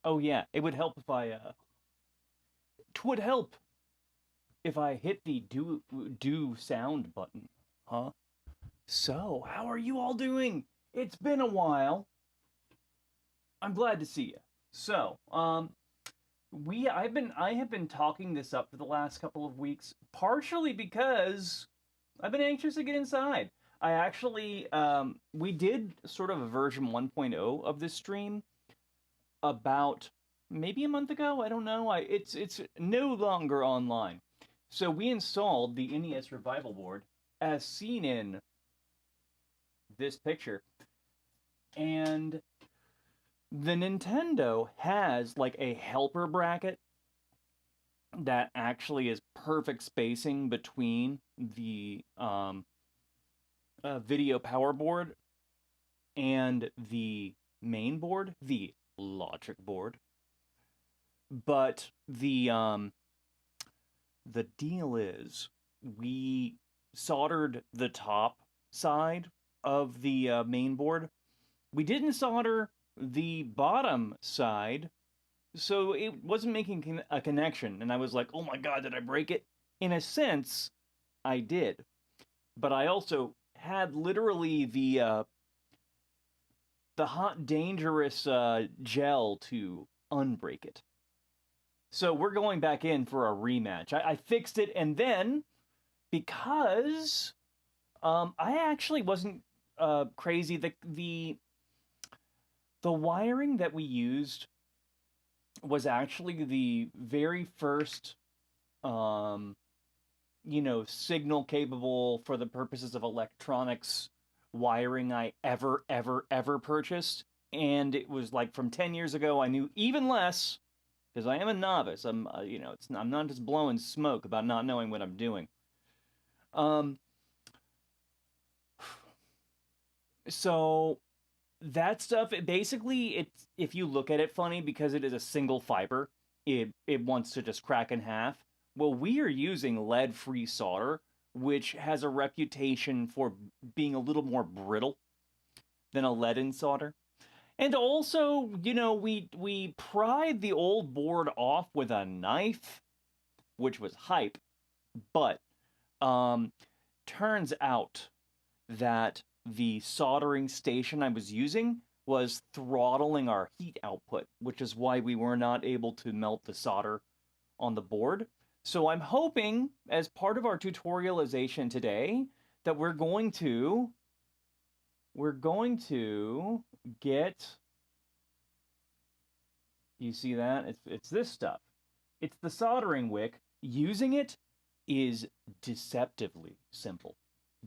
Oh yeah, it would help if I twould help if I hit the do sound button. Huh? So, how are you all doing? It's been a while. I'm glad to see you. So, I have been talking this up for the last couple of weeks, partially because I've been anxious to get inside. I actually we did sort of a version 1.0 of this stream about maybe a month ago. I don't know. It's no longer online. So we installed the NES Revival board as seen in this picture, and the Nintendo has like a helper bracket that actually is perfect spacing between the video power board and the main board, the logic board. But the deal is we soldered the top side of the main board. We didn't solder the bottom side, so it wasn't making a connection. And I was like, oh my god, did I break it? In a sense, I did. But I also had literally the hot dangerous gel to unbreak it. So we're going back in for a rematch. I fixed it, and then because I actually wasn't crazy, the wiring that we used was actually the very first signal capable for the purposes of electronics wiring I ever purchased. And it was like from 10 years ago. I knew even less because I am a novice. I'm not just blowing smoke about not knowing what I'm doing. Um, so that stuff, it's if you look at it funny because it is a single fiber, it wants to just crack in half. Well, we are using lead-free solder, which has a reputation for being a little more brittle than a lead-in solder. And also, we pried the old board off with a knife, which was hype, but turns out that the soldering station I was using was throttling our heat output, which is why we were not able to melt the solder on the board. So I'm hoping, as part of our tutorialization today, that we're going to get, you see that? It's this stuff. It's the soldering wick. Using it is deceptively simple.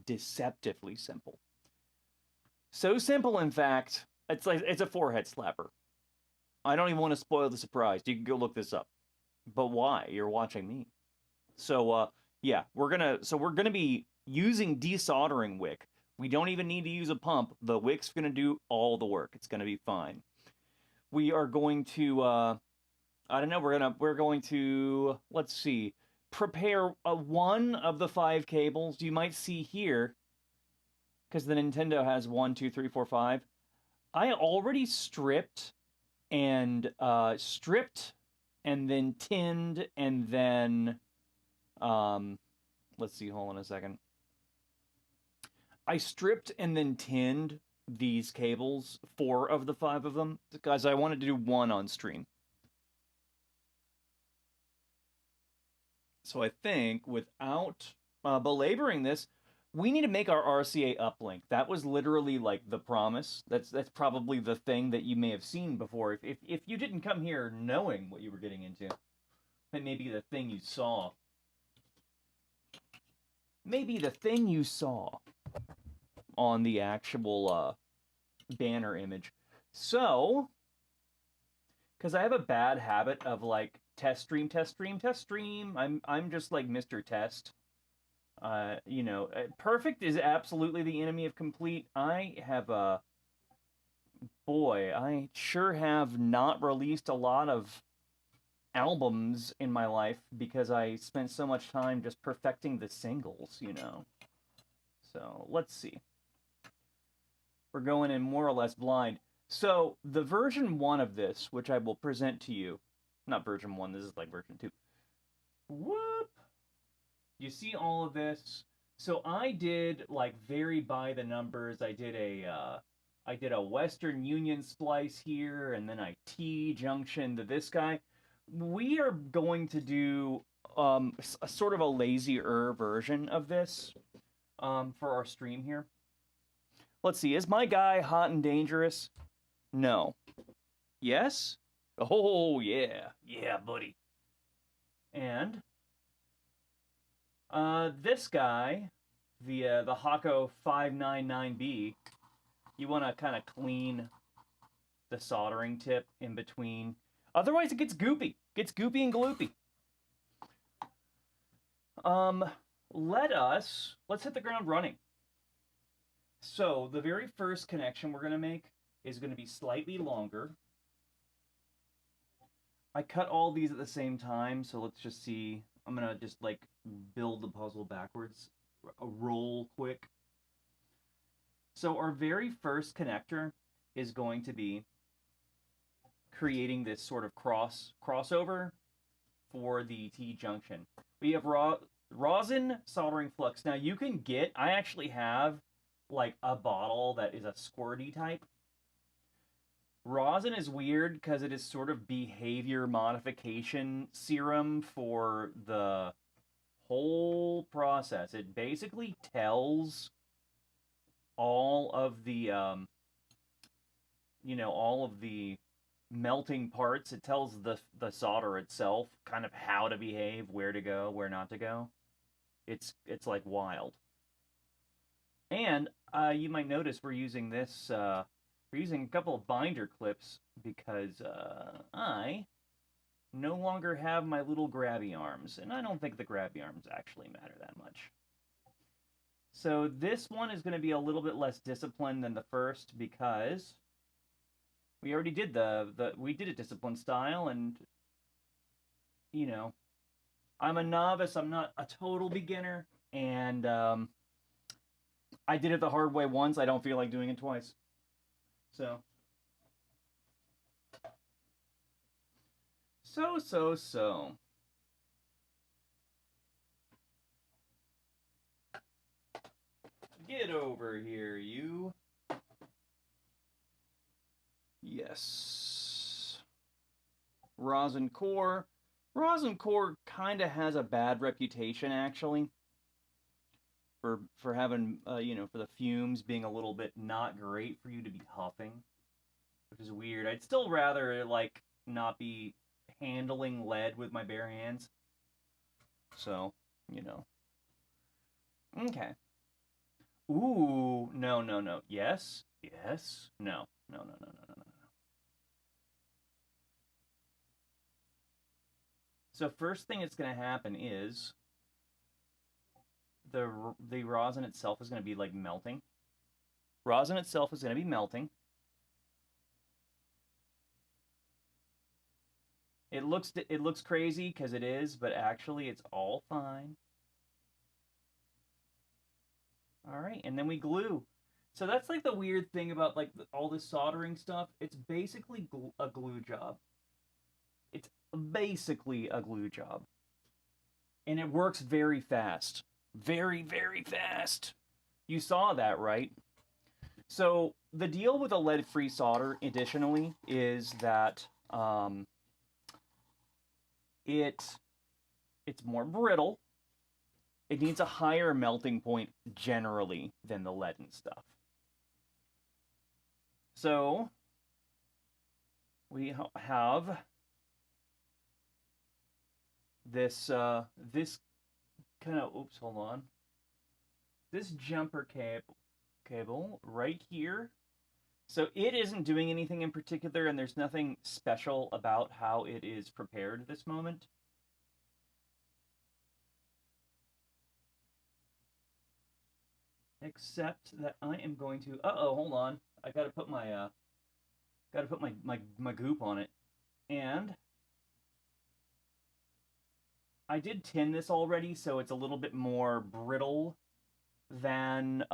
Deceptively simple. So simple, in fact, it's a forehead slapper. I don't even want to spoil the surprise. You can go look this up. But why? You're watching me. So yeah, we're gonna be using desoldering wick. We don't even need to use a pump. The wick's gonna do all the work. It's gonna be fine. We are going to I don't know, we're going to, let's see, prepare one of the 5 cables. You might see here, because the Nintendo has 1, 2, 3, 4, 5. I already stripped and then tinned and then let's see, hold on a second. I stripped and then tinned these cables, 4 of the 5 of them, because I wanted to do one on stream. So I think without belaboring this, we need to make our RCA uplink. That was literally like the promise. That's probably the thing that you may have seen before. If you didn't come here knowing what you were getting into, that may be the thing you saw. Maybe the thing you saw on the actual banner image. So, because I have a bad habit of like test stream, test stream, test stream. I'm just like Mr. Test. Perfect is absolutely the enemy of complete. I have a boy. I sure have not released a lot of albums in my life because I spent so much time just perfecting the singles. So let's see. We're going in more or less blind. So the version 1 of this, which I will present to you, not version 1, this is like version 2. Whoop! You see all of this? So I did like very by the numbers. I did a Western Union splice here, and then I T-junction to this guy. We are going to do a sort of a lazier version of this for our stream here. Let's see, is my guy hot and dangerous? No. Yes? Oh, yeah. Yeah, buddy. And this guy, the Hako 599B, you want to kind of clean the soldering tip in between. Otherwise, it gets goopy. Gets goopy and gloopy. Let's hit the ground running. So the very first connection we're going to make is going to be slightly longer. I cut all these at the same time, so let's just see. I'm going to just like build the puzzle backwards. Roll quick. So our very first connector is going to be creating this sort of crossover for the T-junction. We have rosin soldering flux. Now you can get, I actually have like a bottle that is a squirty type. Rosin is weird because it is sort of behavior modification serum for the whole process. It basically tells all of the, all of the melting parts. It tells the solder itself kind of how to behave, where to go, where not to go. It's like wild. And you might notice we're using this. We're using a couple of binder clips because I no longer have my little grabby arms, and I don't think the grabby arms actually matter that much. So this one is going to be a little bit less disciplined than the first because we already did we did a disciplined style, and I'm a novice. I'm not a total beginner, and I did it the hard way once. I don't feel like doing it twice. So. Get over here, you. Yes. Rosin core. Rosin core kind of has a bad reputation, actually, for having, for the fumes being a little bit not great for you to be huffing, which is weird. I'd still rather, like, not be handling lead with my bare hands. So, Okay. Ooh, no. Yes? Yes? No. No. So first thing that's going to happen is the rosin itself is going to be like melting. Rosin itself is going to be melting. It looks crazy because it is, but actually it's all fine. All right, and then we glue. So that's like the weird thing about like all this soldering stuff. It's basically a glue job. It's basically a glue job. And it works very fast. Very, very fast. You saw that, right? So the deal with a lead-free solder, additionally, is that it's more brittle. It needs a higher melting point generally than the lead and stuff. So we have this this kind of hold on. This jumper cable right here. So it isn't doing anything in particular, and there's nothing special about how it is prepared at this moment. Except that I am going to. Hold on. I gotta put my my goop on it, and I did tin this already, so it's a little bit more brittle than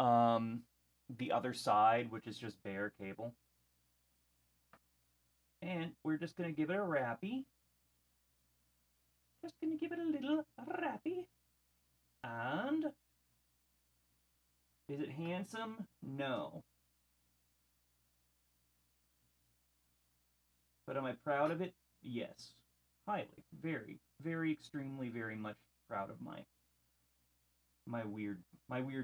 the other side, which is just bare cable. And we're just going to give it a wrappy. Just going to give it a little wrappy. And is it handsome? No. But am I proud of it? Yes. Highly. Very, very, extremely, very much proud of my weird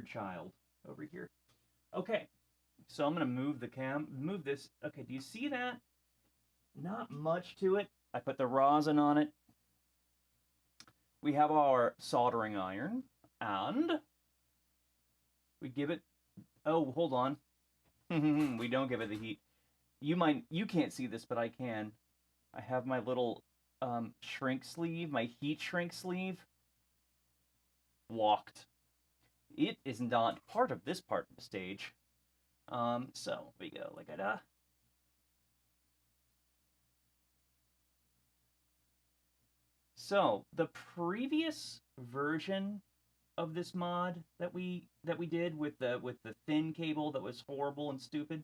child over here. Okay. So I'm going to move this. Okay, do you see that? Not much to it. I put the rosin on it. We have our soldering iron, and we give it, oh, hold on. We don't give it the heat. You can't see this, but I can. I have my little shrink sleeve, my heat shrink sleeve, locked. It is not part of this part of the stage. So we go like that. So the previous version of this mod that we did with the thin cable that was horrible and stupid,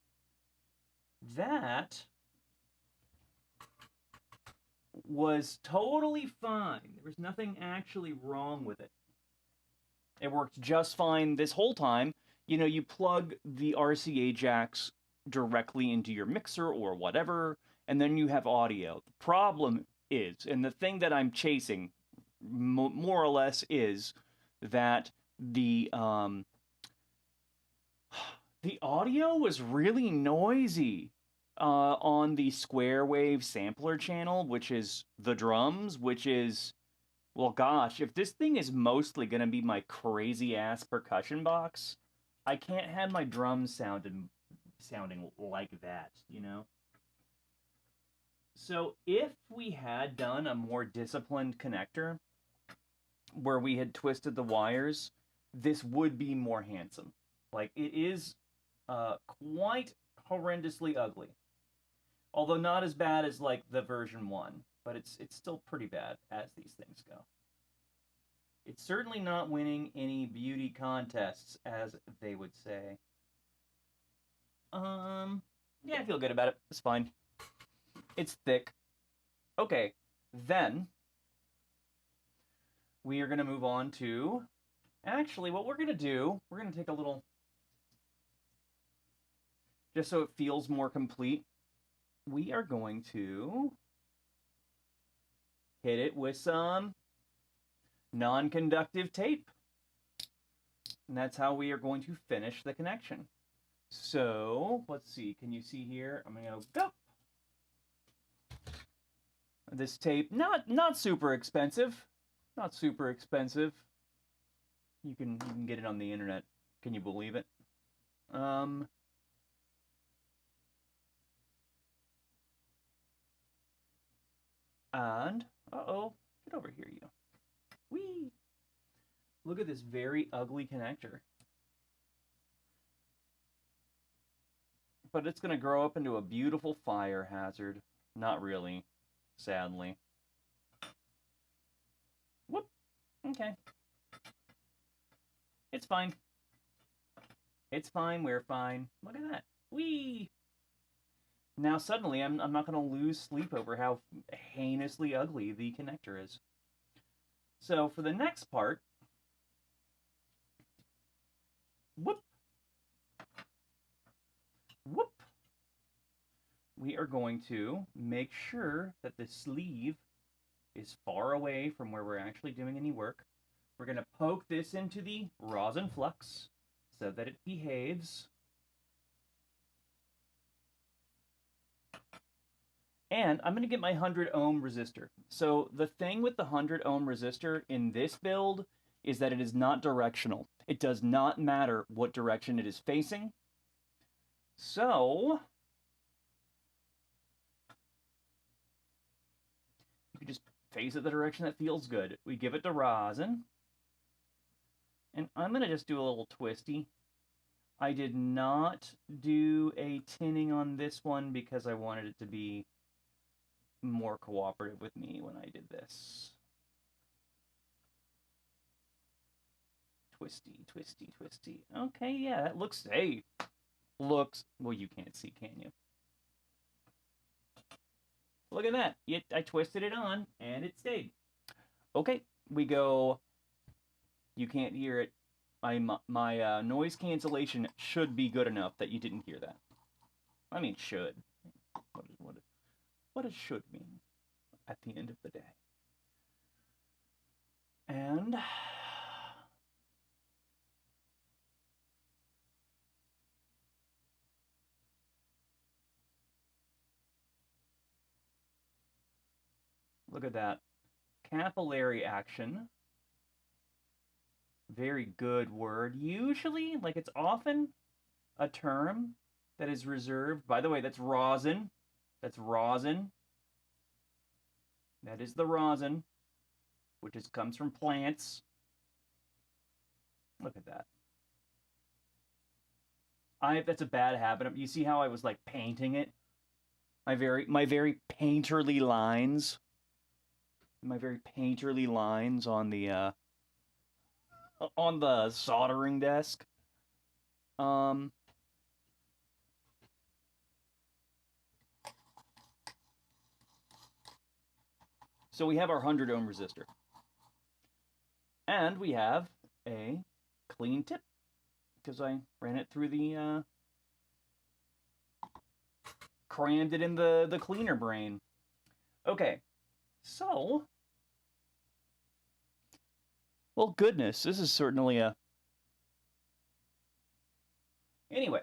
that was totally fine. There was nothing actually wrong with it. It worked just fine this whole time. You know, you plug the RCA jacks directly into your mixer or whatever, and then you have audio. The problem is, and the thing that I'm chasing more or less is that the audio was really noisy on the square wave sampler channel, which is the drums, which is, well, gosh, if this thing is mostly going to be my crazy ass percussion box, I can't have my drums sounding like that, you know? So if we had done a more disciplined connector, where we had twisted the wires, this would be more handsome. Like, it is quite horrendously ugly. Although not as bad as, like, the version 1, but it's still pretty bad as these things go. It's certainly not winning any beauty contests, as they would say. Yeah, I feel good about it. It's fine. It's thick. Okay, then we are going to move on to, actually, what we're going to do, we're going to take a little, just so it feels more complete, we are going to hit it with some non-conductive tape. And that's how we are going to finish the connection. So, let's see, can you see here? I'm going to go. This tape, not super expensive. Not super expensive. You can get it on the internet. Can you believe it? And uh-oh, get over here, you. Whee! Look at this very ugly connector. But it's going to grow up into a beautiful fire hazard. Not really, sadly. Whoop. Okay. It's fine. It's fine, we're fine. Look at that. Whee! Now suddenly I'm not going to lose sleep over how heinously ugly the connector is. So for the next part, whoop, whoop, we are going to make sure that the sleeve is far away from where we're actually doing any work. We're going to poke this into the rosin flux so that it behaves. And I'm going to get my 100 ohm resistor. So the thing with the 100 ohm resistor in this build is that it is not directional. It does not matter what direction it is facing. So you can just face it the direction that feels good. We give it to rosin. And I'm going to just do a little twisty. I did not do a tinning on this one because I wanted it to be more cooperative with me when I did this. Twisty, twisty, twisty. Okay, yeah, that looks, hey, looks, well, you can't see, can you? Look at that. I twisted it on, and it stayed. Okay, we go. You can't hear it. My noise cancellation should be good enough that you didn't hear that. I mean, should. What does should mean at the end of the day? And look at that. Capillary action. Very good word. Usually, like it's often a term that is reserved. By the way, that's rosin. That's rosin. That is the rosin, which comes from plants. Look at that. That's a bad habit. You see how I was like painting it? My very painterly lines. My very painterly lines on the soldering desk. So we have our 100 ohm resistor. And we have a clean tip because I ran it through the crammed it in the cleaner brain. Okay. So, well, goodness, this is certainly a... Anyway,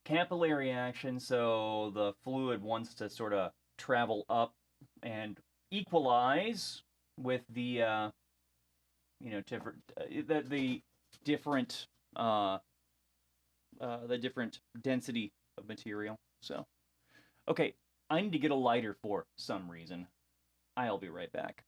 capillary action, so the fluid wants to sort of travel up and equalize with the, the different density of material. So, okay, I need to get a lighter for some reason. I'll be right back.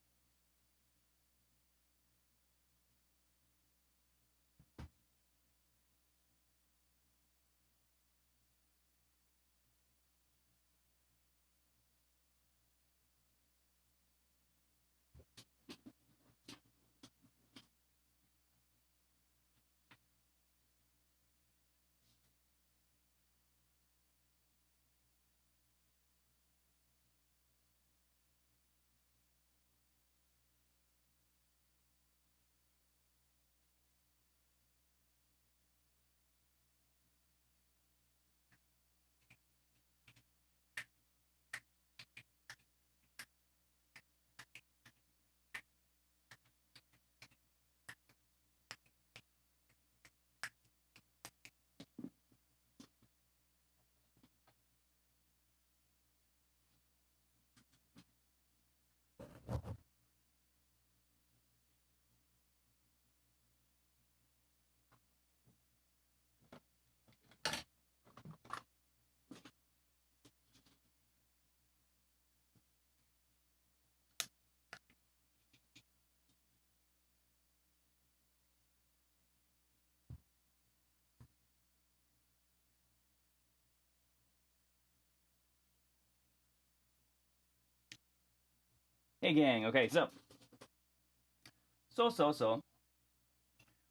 Hey gang, okay, so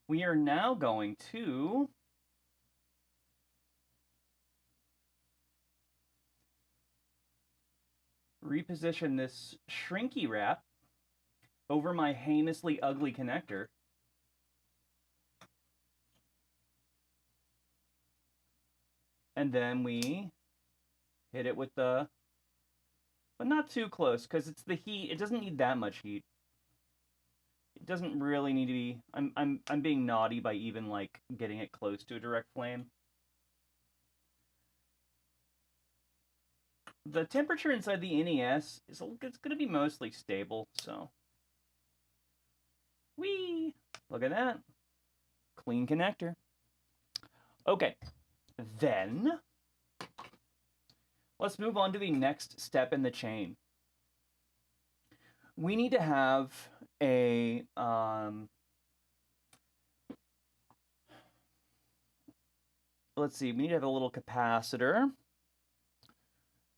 we are now going to reposition this shrinky wrap over my heinously ugly connector. And then we hit it with the, but not too close, because it's the heat. It doesn't need that much heat. It doesn't really need to be. I'm being naughty by even like getting it close to a direct flame. The temperature inside the NES it's going to be mostly stable, so. Whee! Look at that. Clean connector. Okay. Then let's move on to the next step in the chain. We need to have a let's see, we need to have a little capacitor.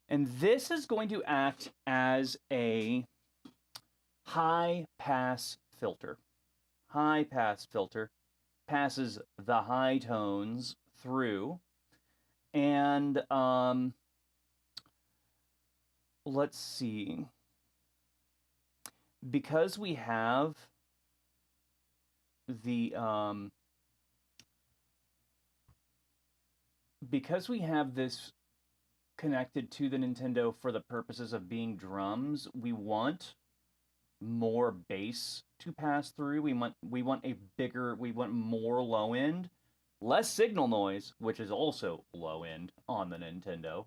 And this is going to act as a high-pass filter. High-pass filter passes the high tones through. And let's see. Because we have the because we have this connected to the Nintendo for the purposes of being drums, we want more bass to pass through. We want more low end, less signal noise, which is also low end on the Nintendo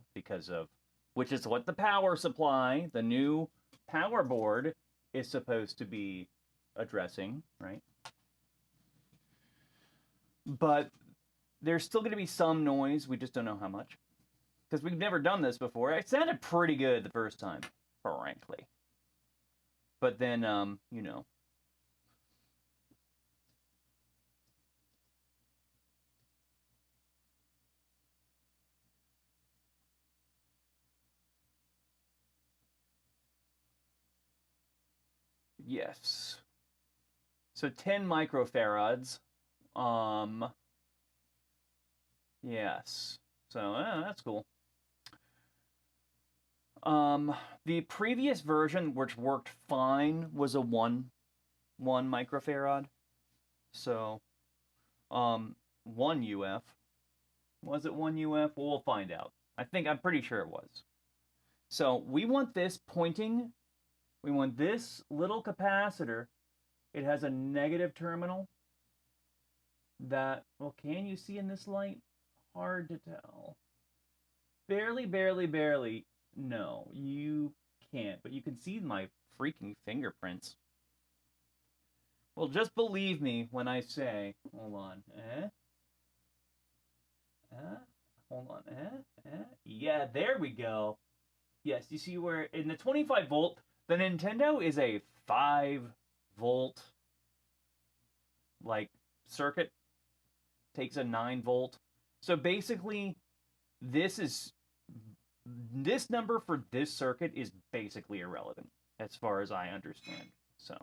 which is what the power supply, the new power board, is supposed to be addressing, right? But there's still going to be some noise. We just don't know how much. Because we've never done this before. It sounded pretty good the first time, frankly. But then, you know. Yes. So 10 microfarads. Yes. So that's cool. The previous version, which worked fine, was a 1 microfarad. So, 1 UF. Was it 1 UF? Well, we'll find out. I'm pretty sure it was. So, we want this pointing. We want this little capacitor. It has a negative terminal. Well, can you see in this light? Hard to tell. Barely, barely, barely. No, you can't, but you can see my freaking fingerprints. Well, just believe me when I say, hold on, hold on, yeah, there we go. Yes, you see where in the 25 volt, the Nintendo is a 5 volt, like, circuit, takes a 9 volt. So basically, this number for this circuit is basically irrelevant, as far as I understand. So,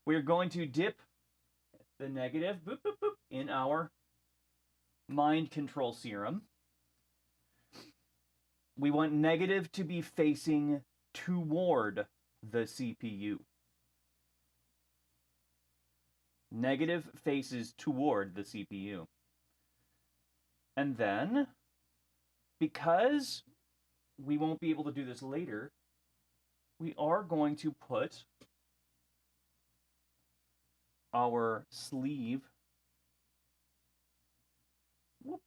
we're going to dip the negative boop, boop, boop, in our mind control serum. We want negative to be facing toward the CPU. Negative faces toward the CPU. And then, because we won't be able to do this later, we are going to put our sleeve. Whoop.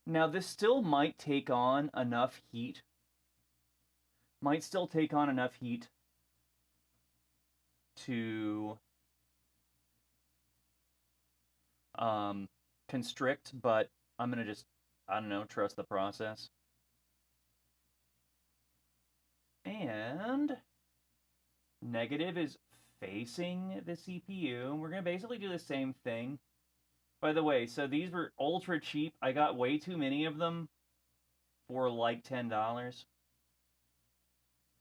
Now, this still might take on enough heat. Might still take on enough heat to constrict, but I'm going to just, I don't know, trust the process. And negative is facing the CPU. And we're going to basically do the same thing. By the way, so these were ultra cheap. I got way too many of them for like $10.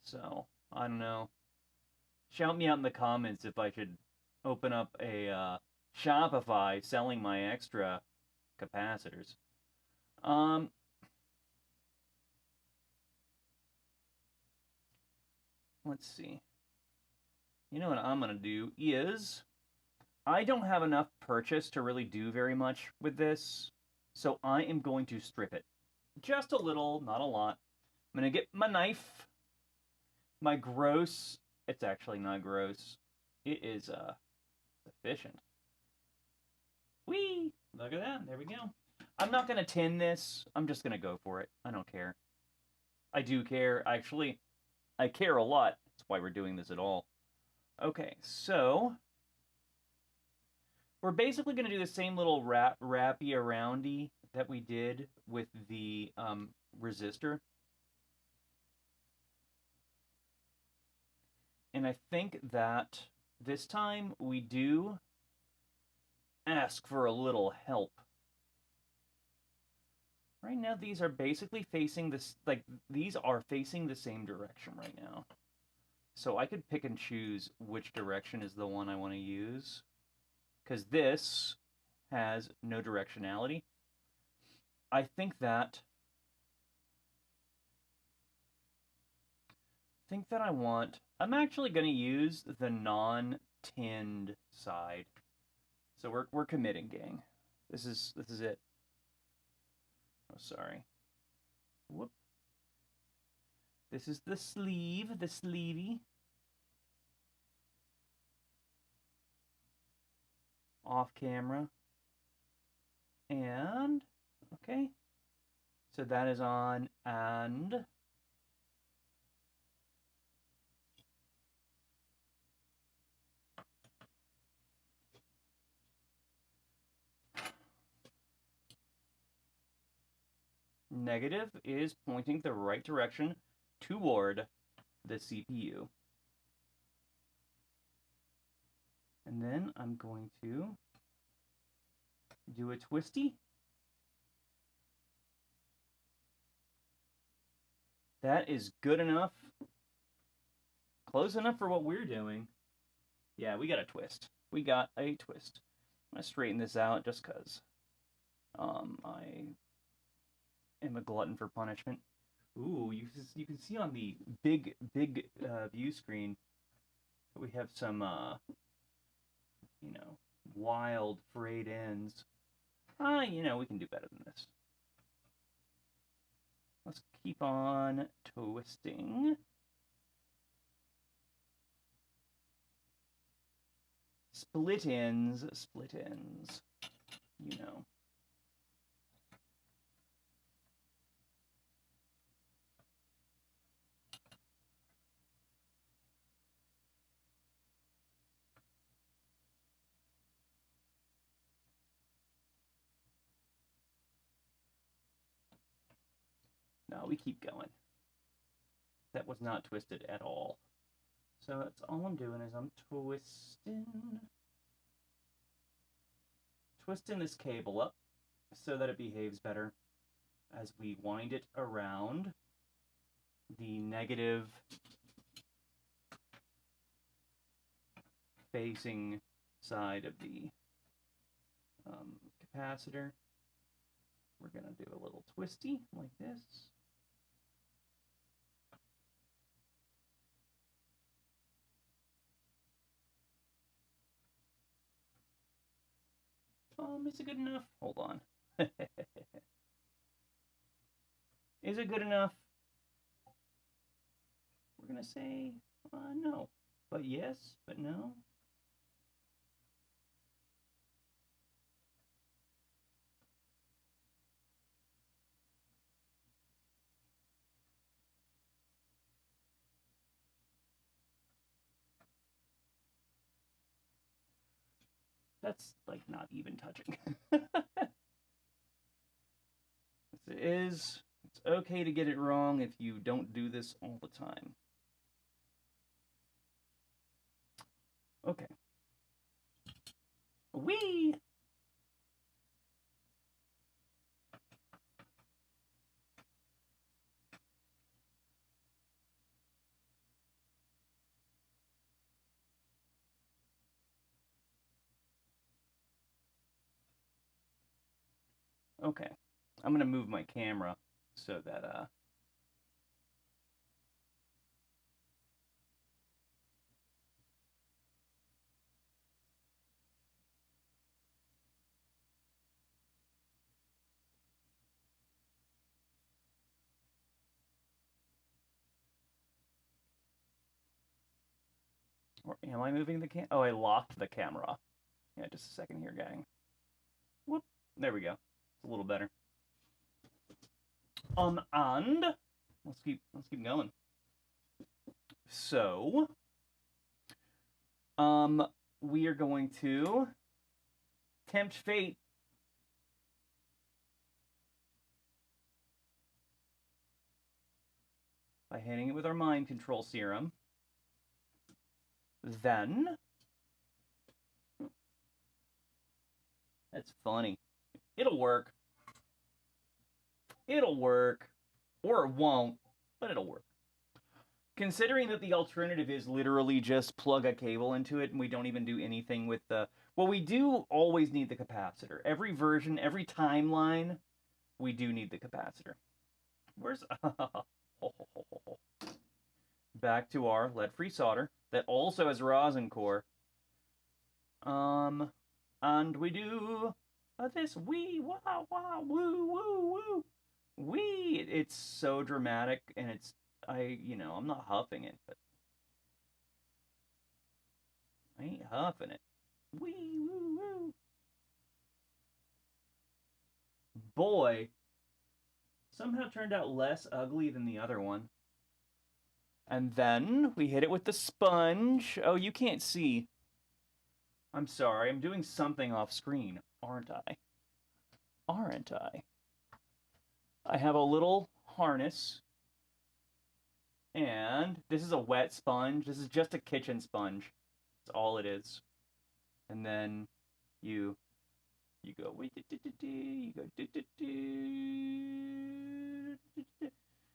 So, I don't know. Shout me out in the comments if I should open up a Shopify selling my extra capacitors. Let's see. You know what I'm going to do is, I don't have enough purchase to really do very much with this, so I am going to strip it. Just a little, not a lot. I'm going to get my knife, my gross, it's actually not gross, it is efficient. Whee! Look at that, there we go. I'm not going to tin this, I'm just going to go for it. I don't care. I do care, actually. I care a lot. That's why we're doing this at all. Okay, so we're basically going to do the same little wrappy aroundy that we did with the resistor. And I think that this time we do ask for a little help. Right now, these are basically facing this, like, these are facing the same direction right now. So I could pick and choose which direction is the one I want to use. Because this has no directionality. I think that think that I'm actually going to use the non-tinned side. So we're committing, gang. This is it. Oh, sorry. Whoop. This is the sleeve, the sleevey. Off camera. And, okay. So that is on, and... Negative is pointing the right direction toward the CPU. And then I'm going to do a twisty. That is good enough. Close enough for what we're doing. Yeah, we got a twist. We got a twist. I'm going to straighten this out just because I am a glutton for punishment. Ooh, you can see on the big view screen that we have some, you know, wild frayed ends. You know, we can do better than this. Let's keep on twisting. Split ends, you know. No, we keep going. That was not twisted at all. So that's all I'm doing is I'm twisting this cable up so that it behaves better as we wind it around the negative facing side of the capacitor. We're going to do a little twisty like this. Is it good enough? Hold on. Is it good enough? We're going to say no. But yes, but no. That's like not even touching. It's okay to get it wrong if you don't do this all the time. Okay. Whee! Okay. I'm going to move my camera so that or am I moving the cam? Oh, I locked the camera. Yeah, just a second here, gang. Whoop. There we go. It's a little better. And let's keep going. So, we are going to tempt fate. By hitting it with our mind control serum. Then, that's funny. It'll work. It'll work. Or it won't, but it'll work. Considering that the alternative is literally just plug a cable into it and we don't even do anything with the... Well, we do always need the capacitor. Every version, every timeline, we do need the capacitor. Where's... back to our lead-free solder that also has rosin core. And we do this wee wow wow woo woo woo wee. It's so dramatic, and it's I'm not huffing it, but I ain't huffing it. Wee woo woo. Boy, somehow turned out less ugly than the other one. And then we hit it with the sponge. Oh, you can't see. I'm sorry, I'm doing something off screen, aren't I? Aren't I? I have a little harness. And this is a wet sponge. This is just a kitchen sponge. That's all it is. And then you go, you go,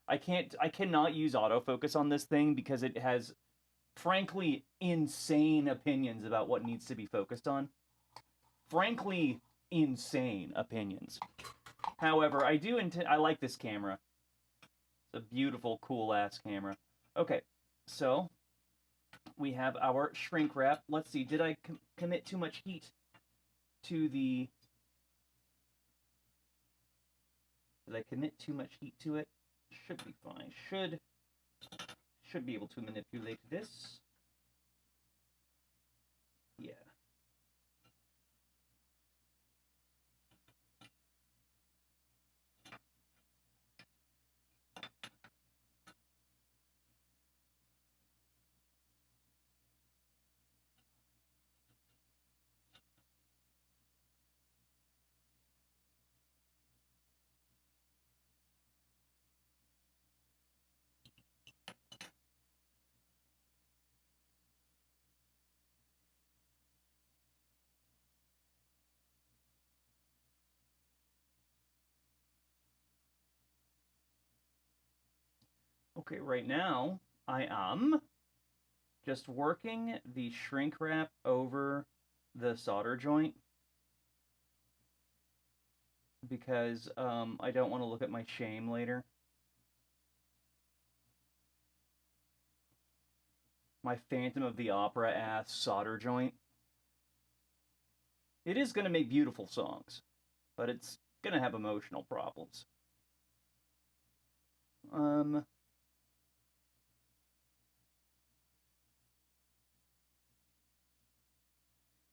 I cannot use autofocus on this thing because it has, frankly, insane opinions about what needs to be focused on. Frankly, insane opinions. However, I like this camera. It's a beautiful, cool-ass camera. Okay, so we have our shrink wrap. Let's see, did I commit too much heat to the... Did I commit too much heat to it? Should be fine. Should be able to manipulate this. Yeah. Okay, right now I am just working the shrink wrap over the solder joint because I don't want to look at my shame later. My Phantom of the Opera ass solder joint. It is going to make beautiful songs, but it's going to have emotional problems.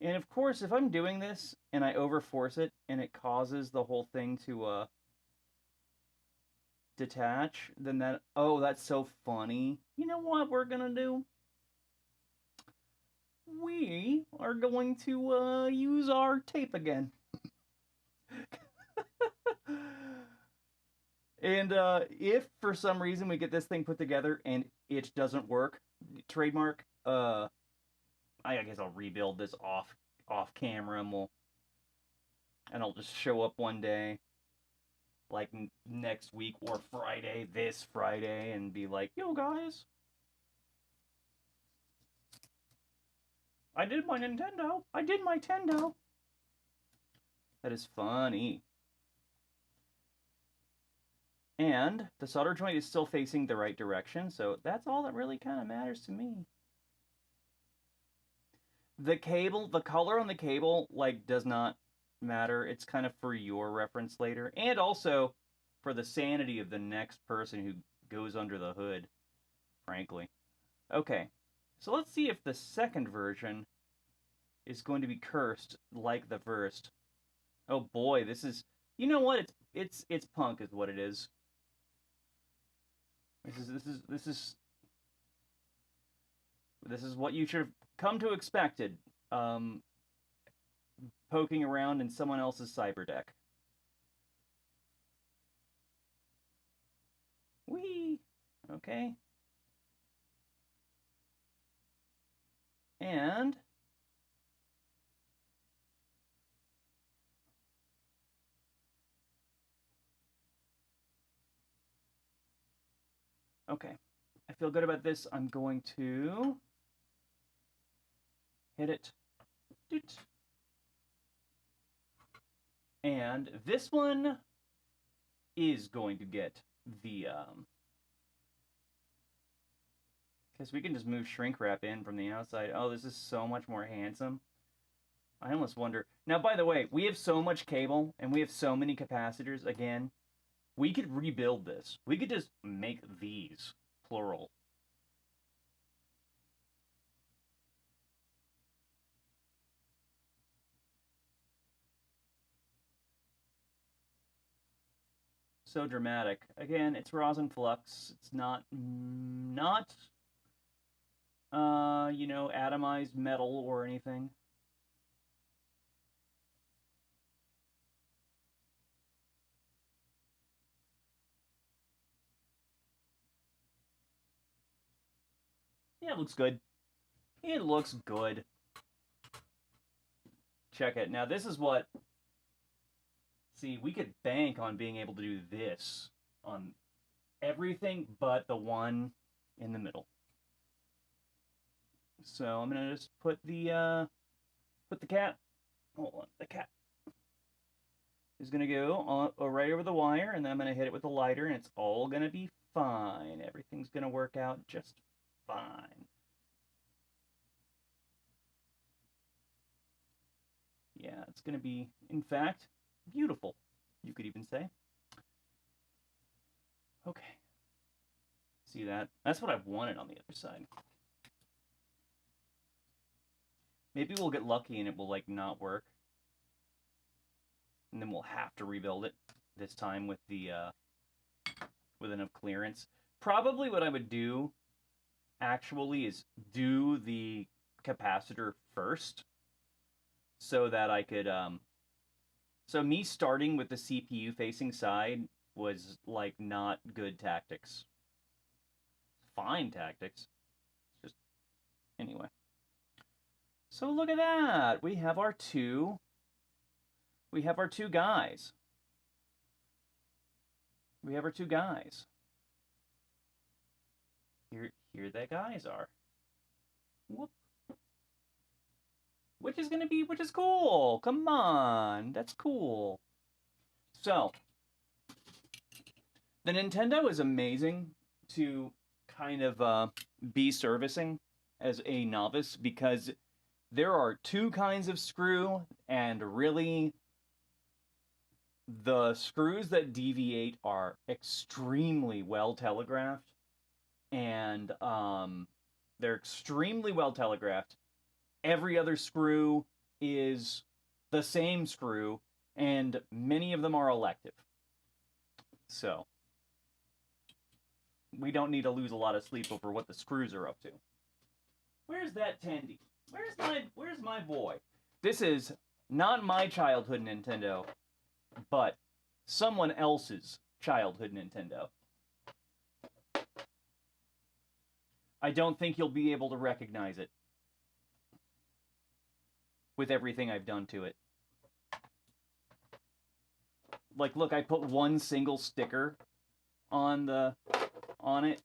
And of course, if I'm doing this and I overforce it and it causes the whole thing to detach, then that's so funny. You know what we're gonna do? We are going to use our tape again. And if for some reason we get this thing put together and it doesn't work, trademark, I guess I'll rebuild this off camera and I'll just show up one day, like next week or this Friday, and be like, yo guys, I did my Nintendo. I did my Tendo. That is funny. And the solder joint is still facing the right direction, so that's all that really kind of matters to me. The color on the cable, like, does not matter. It's kind of for your reference later, and also for the sanity of the next person who goes under the hood, frankly. Okay, so let's see if the second version is going to be cursed like the first. Oh boy, this is... You know what? It's punk is what it is. This is what you should have come to expected. Poking around in someone else's cyber deck. Whee! Okay. And okay. I feel good about this. I'm going to hit it. Doot. And this one is going to get the Because we can just move shrink wrap in from the outside. Oh, this is so much more handsome. I almost wonder. Now, by the way, we have so much cable and we have so many capacitors. Again, we could rebuild this. We could just make these, plural. So dramatic. Again, it's rosin flux. It's not you know, atomized metal or anything. Yeah, it looks good. It looks good. Check it. Now, this is what... See, we could bank on being able to do this on everything but the one in the middle. So I'm gonna just put the cap. Hold on, the cap is gonna go right over the wire, and then I'm gonna hit it with the lighter, and it's all gonna be fine. Everything's gonna work out just fine. Yeah, it's gonna be, in fact, beautiful, you could even say. Okay. See that? That's what I wanted on the other side. Maybe we'll get lucky and it will, like, not work. And then we'll have to rebuild it this time with the, with enough clearance. Probably what I would do, actually, is do the capacitor first. So that I could, so me starting with the CPU facing side was, like, not good tactics. Fine tactics. Just, anyway. So look at that. We have our two guys. We have our two guys. Here the guys are. Whoop. Which is cool. Come on, that's cool. So, the Nintendo is amazing to kind of be servicing as a novice, because there are two kinds of screw, and really, the screws that deviate are extremely well telegraphed, and they're extremely well telegraphed. Every other screw is the same screw, and many of them are elective. So, we don't need to lose a lot of sleep over what the screws are up to. Where's that Tendy? Where's my boy? This is not my childhood Nintendo, but someone else's childhood Nintendo. I don't think you'll be able to recognize it with everything I've done to it. Like, look, I put one single sticker on it.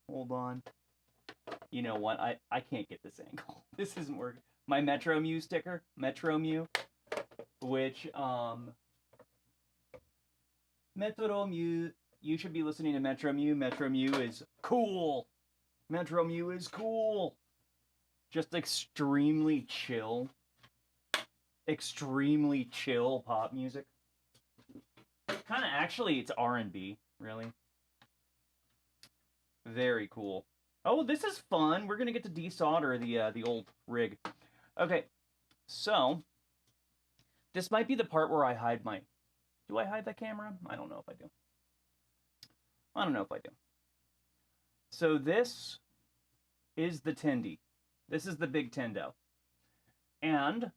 Hold on. You know what? I can't get this angle. This isn't working. My Metro Mew sticker, Metro Mew, which, Metro Mew, you should be listening to Metro Mew. Metro Mew is cool. Metro Mew is cool. Just extremely chill pop music. Kind of, actually, it's R&B, really. Very cool. Oh, this is fun. We're gonna get to desolder the old rig. Okay, so this might be the part where I hide my... Do I hide the camera? I don't know if I do. I don't know if I do. So this is the Tendy. This is the big Tendo. And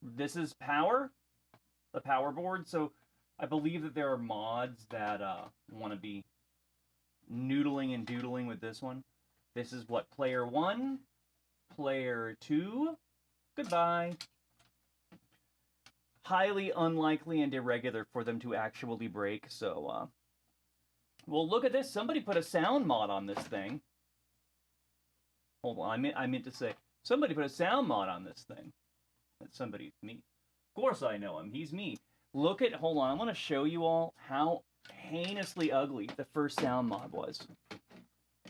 this is power, the power board. So I believe that there are mods that want to be noodling and doodling with this one. This is what player 1, player 2, goodbye. Highly unlikely and irregular for them to actually break, so, well, look at this. Somebody put a sound mod on this thing. Hold on, I meant to say, somebody put a sound mod on this thing. That's somebody, me. Of course I know him, he's me. Look at, hold on, I want to show you all how heinously ugly the first sound mod was.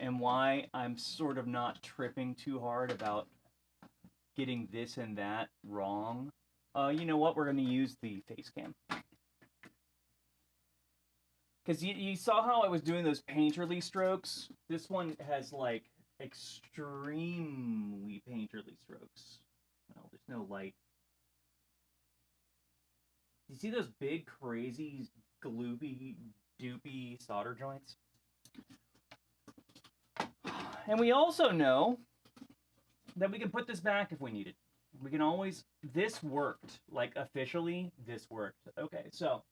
and why I'm sort of not tripping too hard about getting this and that wrong. You know what? We're going to use the face cam. Because you saw how I was doing those painterly strokes? This one has, like, extremely painterly strokes. Well, there's no light. You see those big, crazy, gloopy, doopy solder joints? And we also know that we can put this back if we need it. We can always... This worked. Like, officially, this worked. Okay, so...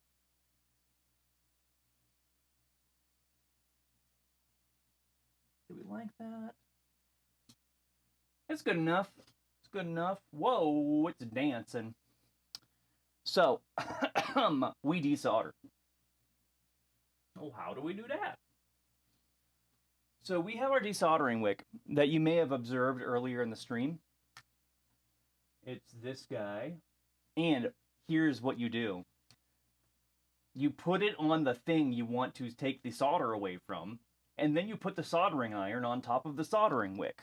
Do we like that? It's good enough. It's good enough. Whoa, it's dancing. So, we desolder. Oh, how do we do that? So we have our desoldering wick that you may have observed earlier in the stream. It's this guy. And here's what you do. You put it on the thing you want to take the solder away from, and then you put the soldering iron on top of the soldering wick.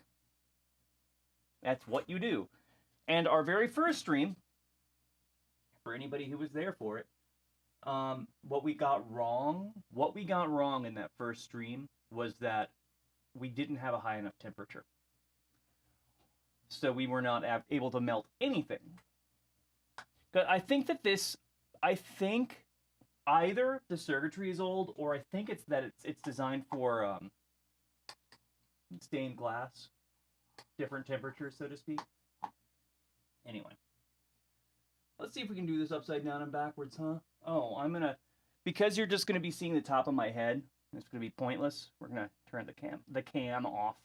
That's what you do. And our very first stream, for anybody who was there for it, what we got wrong in that first stream was that we didn't have a high enough temperature. So we were not able to melt anything. But I think that either the circuitry is old, or I think it's that it's designed for stained glass, different temperatures, so to speak. Anyway, let's see if we can do this upside down and backwards, huh? Oh, because you're just gonna be seeing the top of my head. It's gonna be pointless. We're gonna turn the cam off.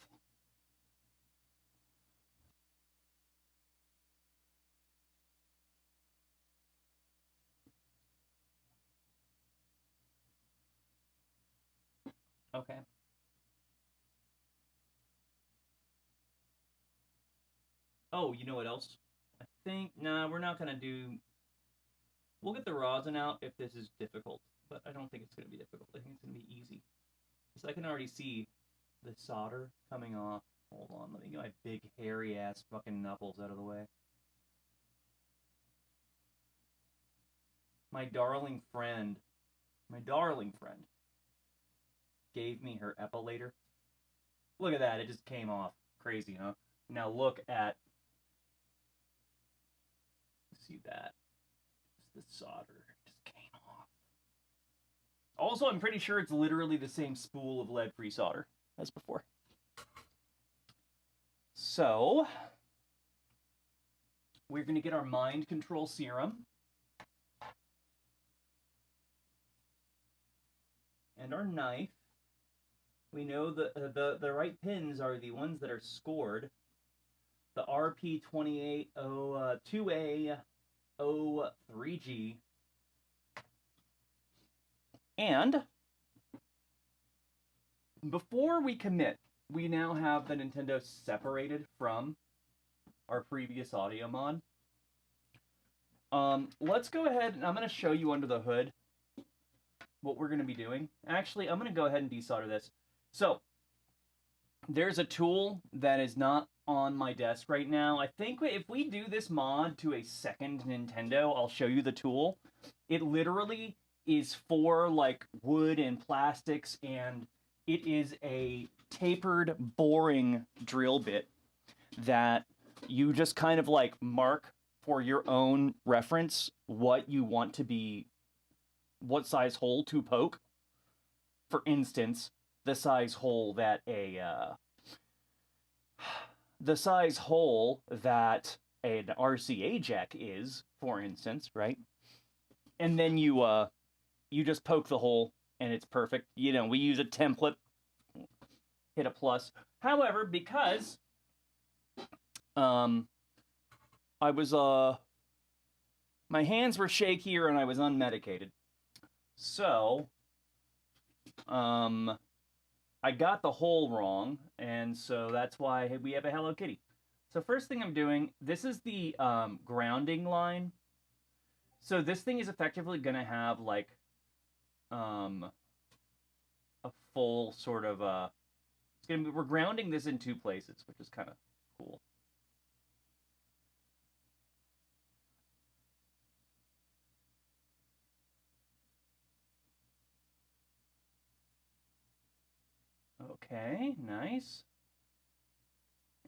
Okay. Oh, you know what else? I think, nah, we're not gonna do... We'll get the rosin out if this is difficult, but I don't think it's gonna be difficult. I think it's gonna be easy. So I can already see the solder coming off. Hold on, let me get my big hairy ass fucking knuckles out of the way. My darling friend gave me her epilator. Look at that, it just came off. Crazy, huh? Now look at... See that? The solder just came off. Also, I'm pretty sure it's literally the same spool of lead-free solder as before. So, we're going to get our mind control serum. And our knife. We know the right pins are the ones that are scored. The RP2A03G. And before we commit, we now have the Nintendo separated from our previous audio mod. Let's go ahead, and I'm going to show you under the hood what we're going to be doing. Actually, I'm going to go ahead and desolder this. So, there's a tool that is not on my desk right now. I think if we do this mod to a second Nintendo, I'll show you the tool. It literally is for, like, wood and plastics, and it is a tapered, boring drill bit that you just kind of, like, mark for your own reference what you want to be, what size hole to poke. For instance, the size hole that an RCA jack is, for instance, right? And then you just poke the hole, and it's perfect. You know, we use a template, hit a plus. However, because I was my hands were shakier and I was unmedicated, so I got the hole wrong, and so that's why we have a Hello Kitty. So first thing I'm doing, this is the grounding line. So this thing is effectively going to have, like, a full sort of we're grounding this in 2 places, which is kind of cool. Okay, nice.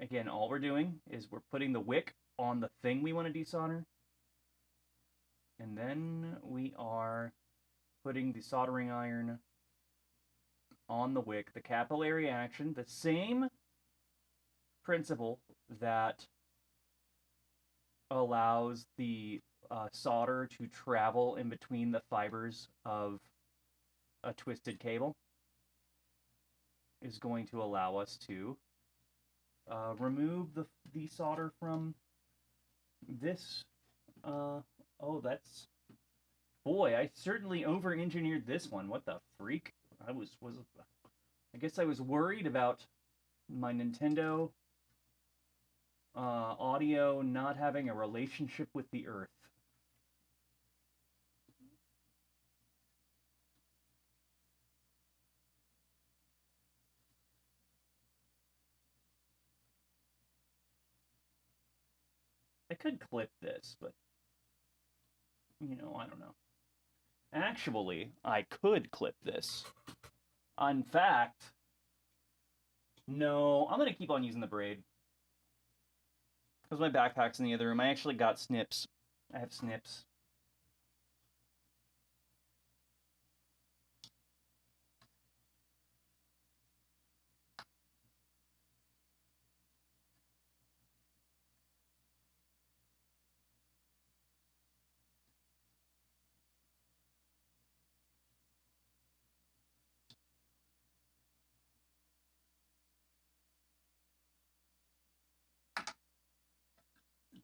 Again, all we're doing is we're putting the wick on the thing we want to desolder. And then we are putting the soldering iron on the wick. The capillary action, the same principle that allows the solder to travel in between the fibers of a twisted cable, is going to allow us to remove the solder from this. Oh, that's... Boy, I certainly over-engineered this one. What the freak? I guess I was worried about my Nintendo audio not having a relationship with the Earth. I could clip this, but, you know, I don't know. Actually, I could clip this. In fact, no, I'm going to keep on using the braid. Because my backpack's in the other room. I actually got snips. I have snips.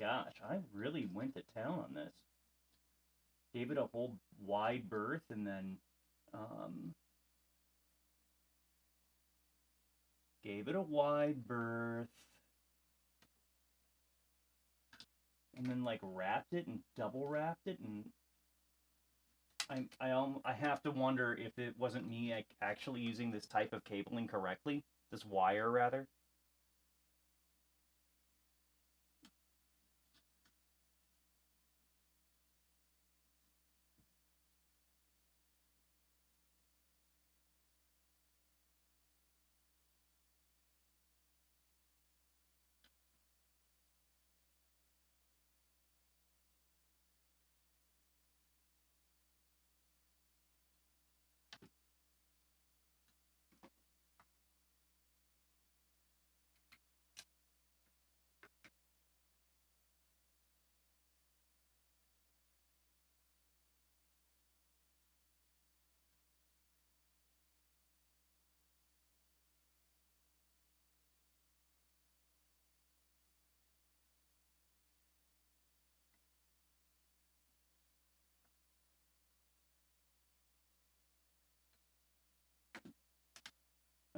Gosh, I really went to town on this. Gave it a whole wide berth, and then gave it a wide berth, and then like wrapped it and double wrapped it, and I have to wonder if it wasn't me actually using this type of cabling correctly, this wire rather.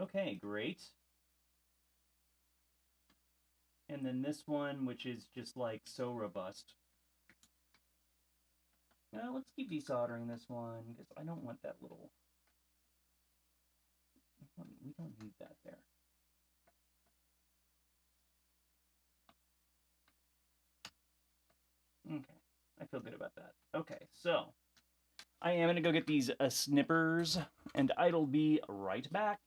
Okay, great. And then this one, which is just like so robust. Now let's keep desoldering this one, because I don't want that little... We don't need that there. Okay, I feel good about that. Okay, so I am going to go get these snippers, and I'll be right back.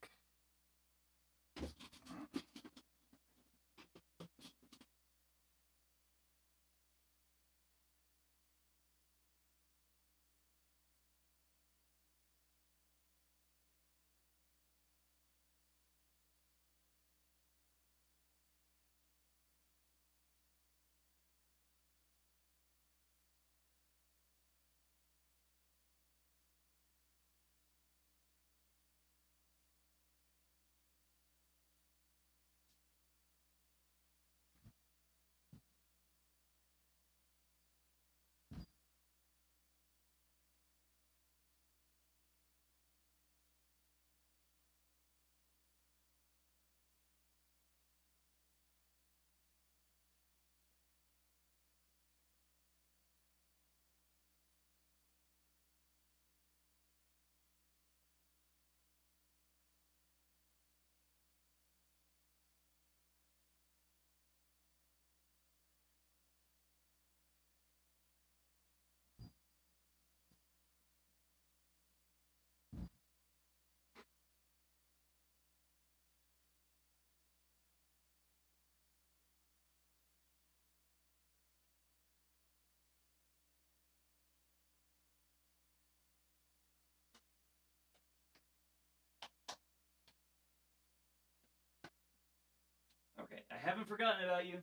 haven't forgotten about you.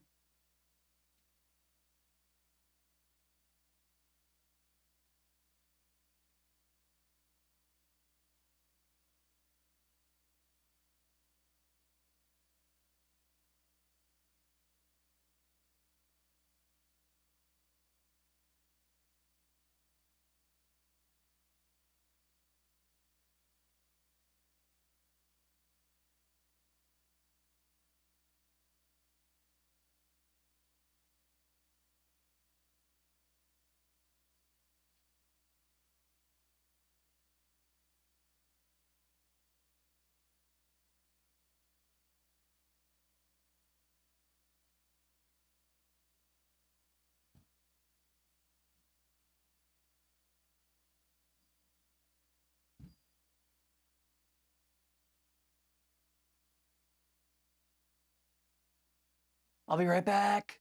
I'll be right back.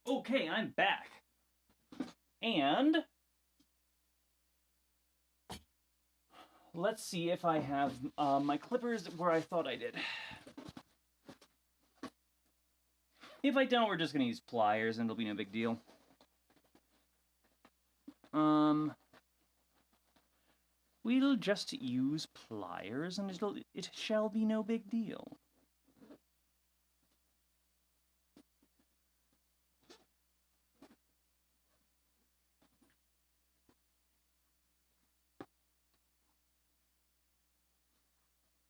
Okay, I'm back. And let's see if I have my clippers where I thought I did. If I don't, we're just going to use pliers and it'll be no big deal. We'll just use pliers and it shall be no big deal.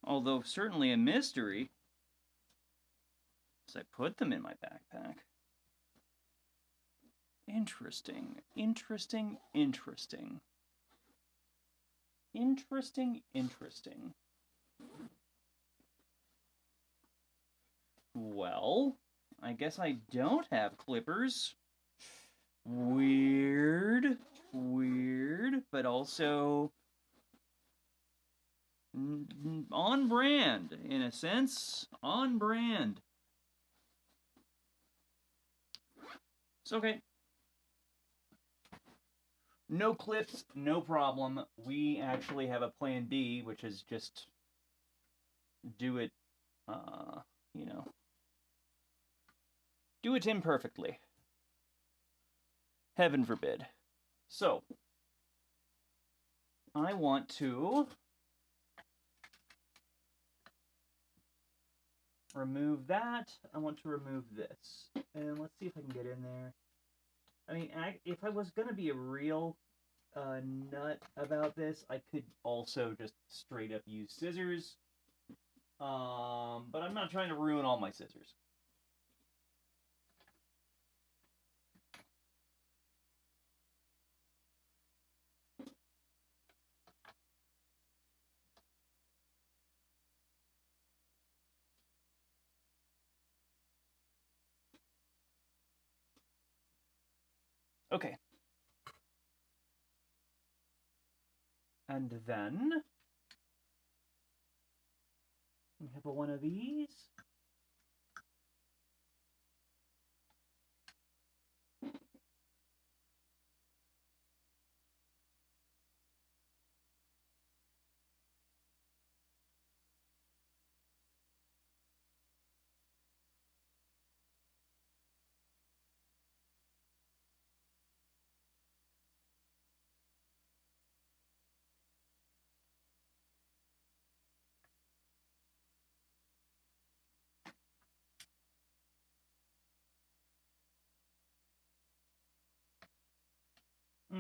Although certainly a mystery, because I put them in my backpack. Interesting, interesting, interesting. Interesting, interesting. Well, I guess I don't have clippers. Weird, weird, but also on brand, in a sense. On brand. It's okay. No clips, no problem. We actually have a plan B, which is just do it, you know, do it imperfectly. Heaven forbid. So, I want to remove that. I want to remove this. And let's see if I can get in there. I mean, if I was going to be a real nut about this, I could also just straight up use scissors. But I'm not trying to ruin all my scissors. Okay. And then we have one of these.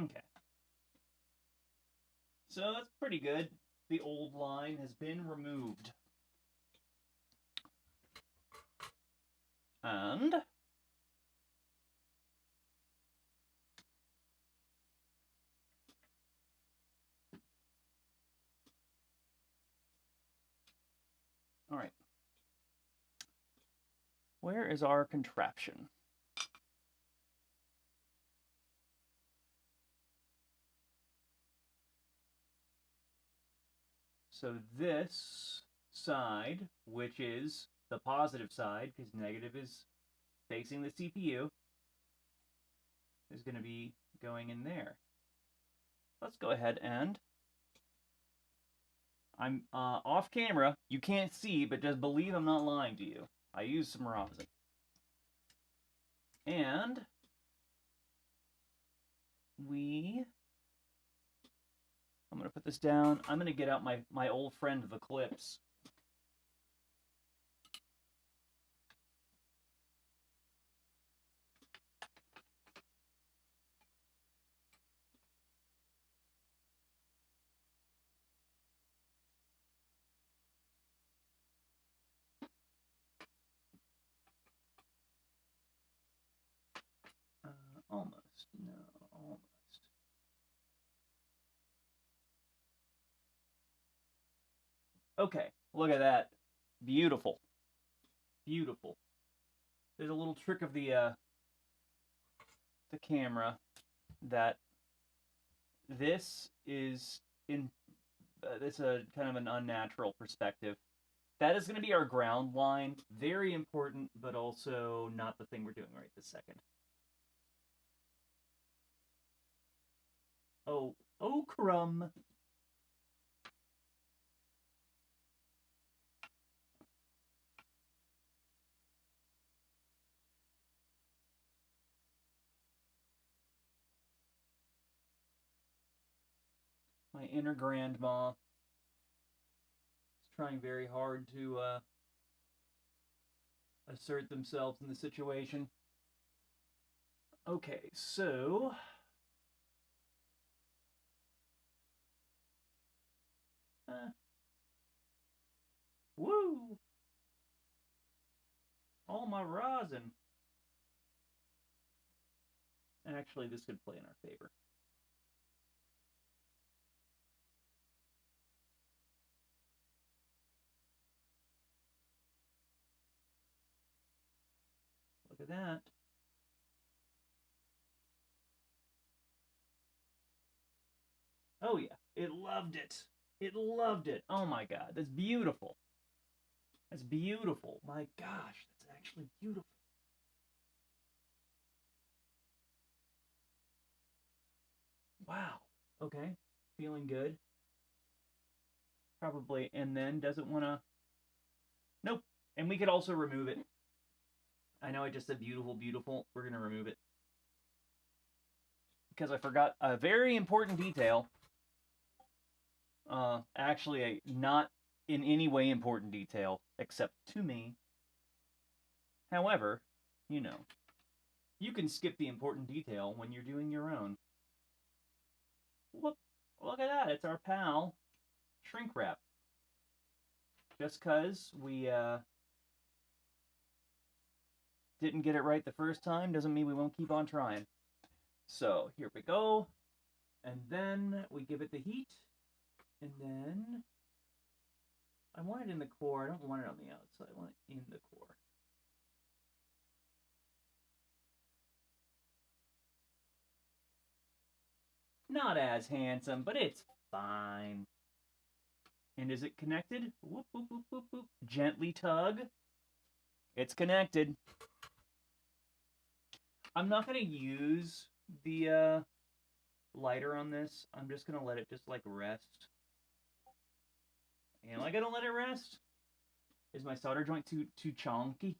Okay. So that's pretty good. The old line has been removed. And all right. Where is our contraption? So this side, which is the positive side, because negative is facing the CPU, is going to be going in there. Let's go ahead and I'm off camera. You can't see, but just believe I'm not lying to you. I use some rosin. And I'm going to put this down. I'm going to get out my old friend, the clips. Almost. No, almost. Okay, look at that. Beautiful. Beautiful. There's a little trick of the camera that this is in it's a kind of an unnatural perspective. That is going to be our ground line. Very important, but also not the thing we're doing right this second. Oh, crumb. My inner grandma is trying very hard to assert themselves in the situation. Okay, so woo! All my rosin. Actually, this could play in our favor. Look at that. Oh yeah, it loved it. It loved it. Oh my god, that's beautiful. That's beautiful. My gosh, that's actually beautiful. Wow. Okay, feeling good. Probably, and then doesn't want to... Nope. And we could also remove it. I know I just said beautiful, beautiful. We're going to remove it. Because I forgot a very important detail. Actually, a not in any way important detail, except to me. However, you know, you can skip the important detail when you're doing your own. Look at that. It's our pal, shrink wrap. Just because we didn't get it right the first time doesn't mean we won't keep on trying. So here we go. And then we give it the heat. And then I want it in the core. I don't want it on the outside. I want it in the core. Not as handsome, but it's fine. And is it connected? Whoop, whoop, whoop, whoop, whoop. Gently tug. It's connected. I'm not going to use the lighter on this. I'm just going to let it just like rest. Am I going to let it rest? Is my solder joint too chonky?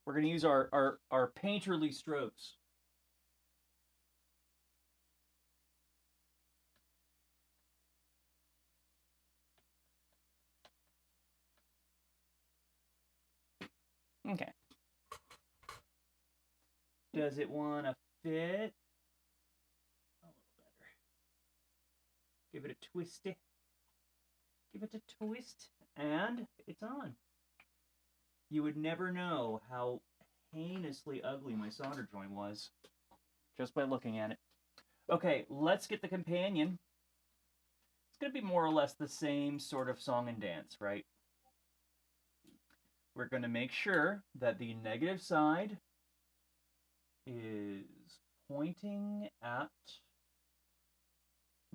We're going to use our painterly strokes. Okay. Does it want to fit? Give it a twisty. Give it a twist, and it's on. You would never know how heinously ugly my solder joint was just by looking at it. Okay, let's get the companion. It's going to be more or less the same sort of song and dance, right? We're going to make sure that the negative side is pointing at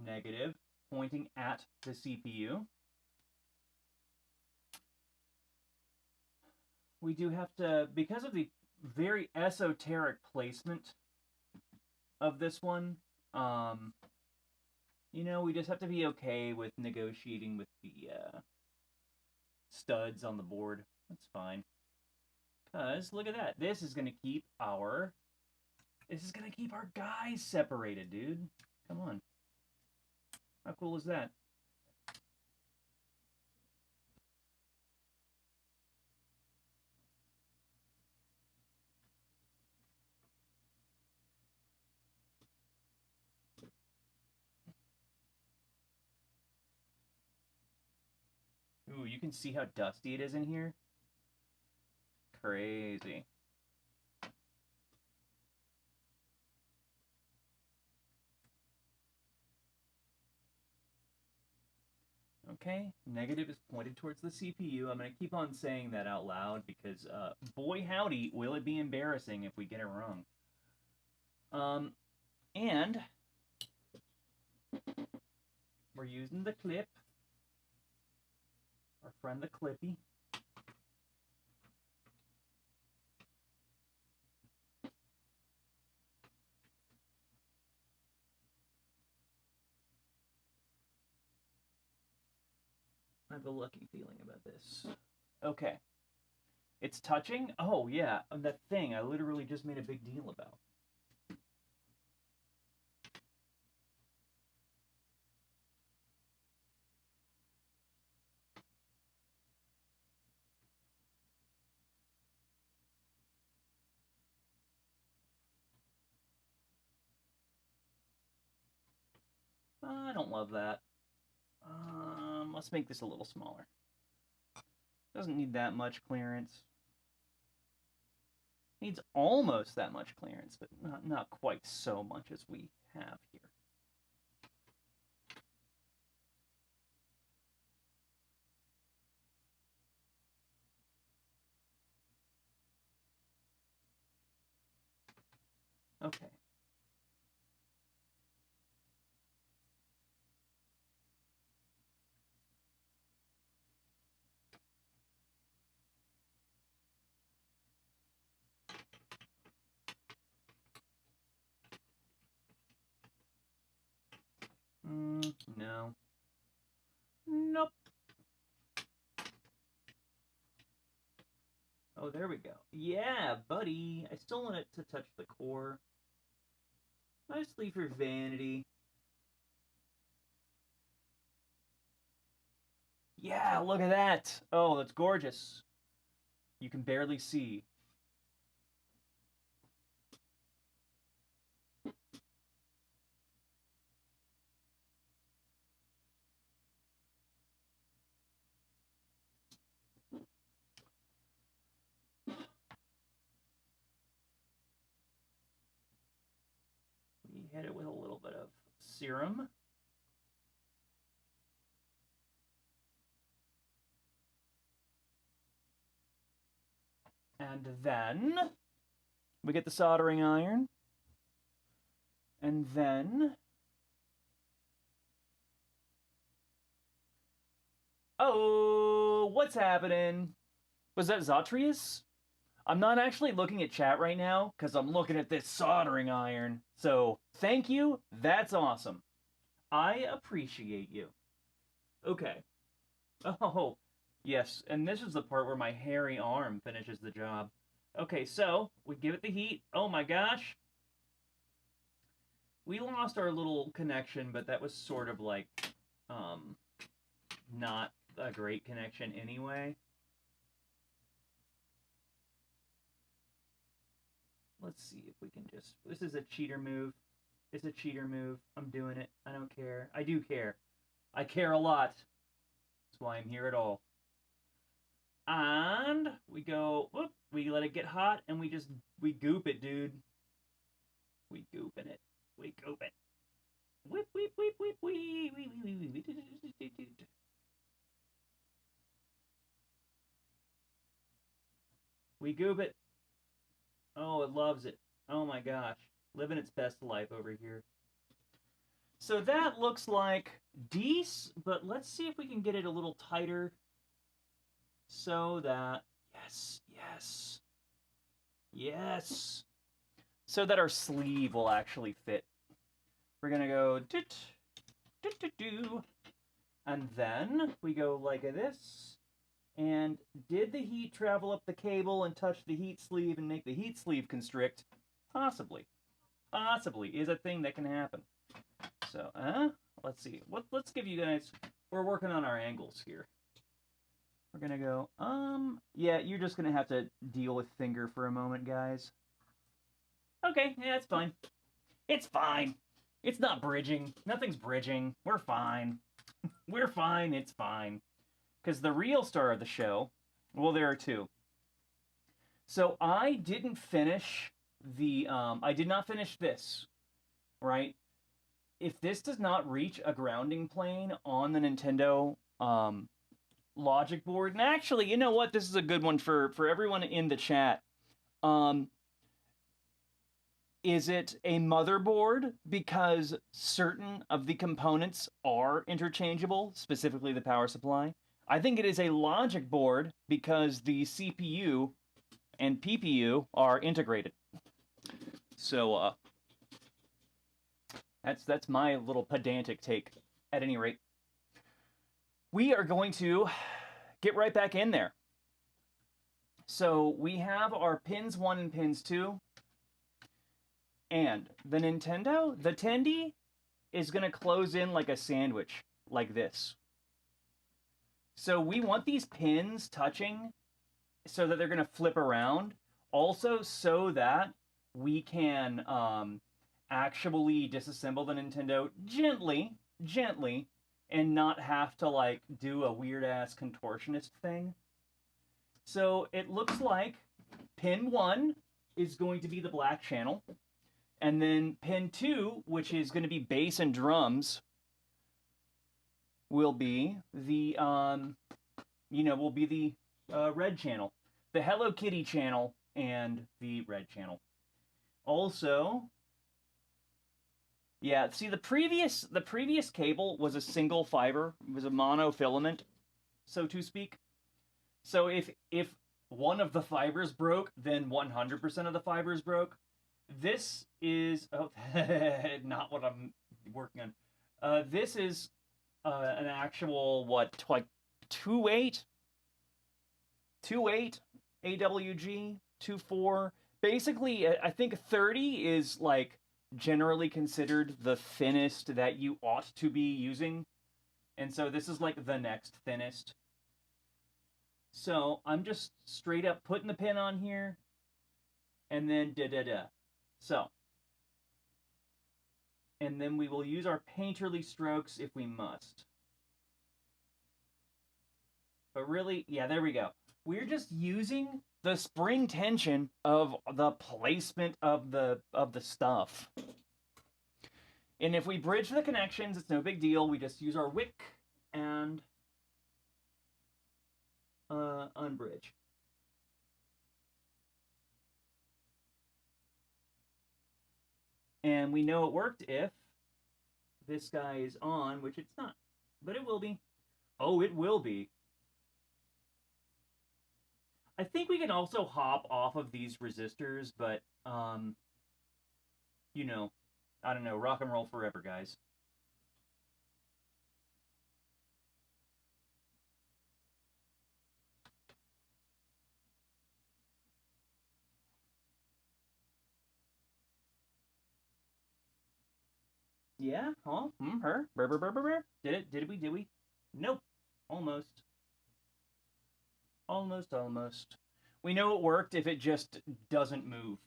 negative, pointing at the CPU. We do have to, because of the very esoteric placement of this one, you know, we just have to be okay with negotiating with the studs on the board. That's fine. Because, look at that. This is going to keep our guys separated, dude. Come on. How cool is that? Ooh, you can see how dusty it is in here. Crazy. Okay, negative is pointed towards the CPU. I'm going to keep on saying that out loud because, boy howdy, will it be embarrassing if we get it wrong. And we're using the clip. Our friend the Clippy. I have a lucky feeling about this. Okay. It's touching? Oh, yeah. That thing I literally just made a big deal about. I don't love that. Let's make this a little smaller. Doesn't need that much clearance. Needs almost that much clearance, but not quite so much as we have here. Okay. No. Nope. Oh, there we go. Yeah, buddy. I still want it to touch the core. Mostly for vanity. Yeah, look at that. Oh, that's gorgeous. You can barely see. We hit it with a little bit of serum. And then we get the soldering iron. And then... Oh, what's happening? Was that Zotrius? I'm not actually looking at chat right now because I'm looking at this soldering iron. So, thank you. That's awesome. I appreciate you. Okay. Oh, yes. And this is the part where my hairy arm finishes the job. Okay, so we give it the heat. Oh my gosh. We lost our little connection, but that was sort of like, not a great connection anyway. Let's see if we can just... This is a cheater move. It's a cheater move. I'm doing it. I don't care. I do care. I care a lot. That's why I'm here at all. And we go, whoop, we let it get hot, and we goop it, dude. We gooping it. We goop it. Whip, whip, whip, whip, whip, whip, whip, whip. We goop it. Oh, it loves it. Oh my gosh. Living its best life over here. So that looks like decent, but let's see if we can get it a little tighter so that, yes, so that our sleeve will actually fit. We're gonna go and then we go like this. And did the heat travel up the cable and touch the heat sleeve and make the heat sleeve constrict? Possibly. Possibly is a thing that can happen. So, let's see. Let's give you guys... We're working on our angles here. We're gonna go, yeah, you're just gonna have to deal with finger for a moment, guys. Okay, yeah, it's fine. It's fine. It's not bridging. Nothing's bridging. We're fine. We're fine. It's fine. Because the real star of the show, well, there are two. So I didn't finish the, I did not finish this, right? If this does not reach a grounding plane on the Nintendo logic board, and actually, you know what? This is a good one for everyone in the chat. Is it a motherboard because certain of the components are interchangeable, specifically the power supply? I think it is a logic board because the CPU and PPU are integrated. So that's my little pedantic take. At any rate, we are going to get right back in there. So we have our pins 1 and pins 2. And the Nintendo, the Tendy, is going to close in like a sandwich, like this. So we want these pins touching so that they're going to flip around. Also so that we can actually disassemble the Nintendo gently, and not have to like do a weird-ass contortionist thing. So it looks like pin 1 is going to be the black channel. And then pin 2, which is going to be bass and drums, will be the, will be the red channel. The Hello Kitty channel and the red channel. Also, yeah, see the previous cable was a single fiber. It was a monofilament, so to speak. So if one of the fibers broke, then 100% of the fibers broke. This is not what I'm working on. This is an actual like 2.8 AWG 2.4. Basically, I think 30 is like generally considered the thinnest that you ought to be using, and so this is like the next thinnest. So I'm just straight up putting the pin on here, and then da-da-da. So, and then we will use our painterly strokes if we must. But really, yeah, there we go. We're just using the spring tension of the placement of the stuff. And if we bridge the connections, it's no big deal. We just use our wick and unbridge. And we know it worked if this guy is on, which it's not, but it will be. Oh, it will be. I think we can also hop off of these resistors, but, I don't know, rock and roll forever, guys. Yeah, huh? Her? Brr. Did we? Nope. Almost. Almost. We know it worked if it just doesn't move.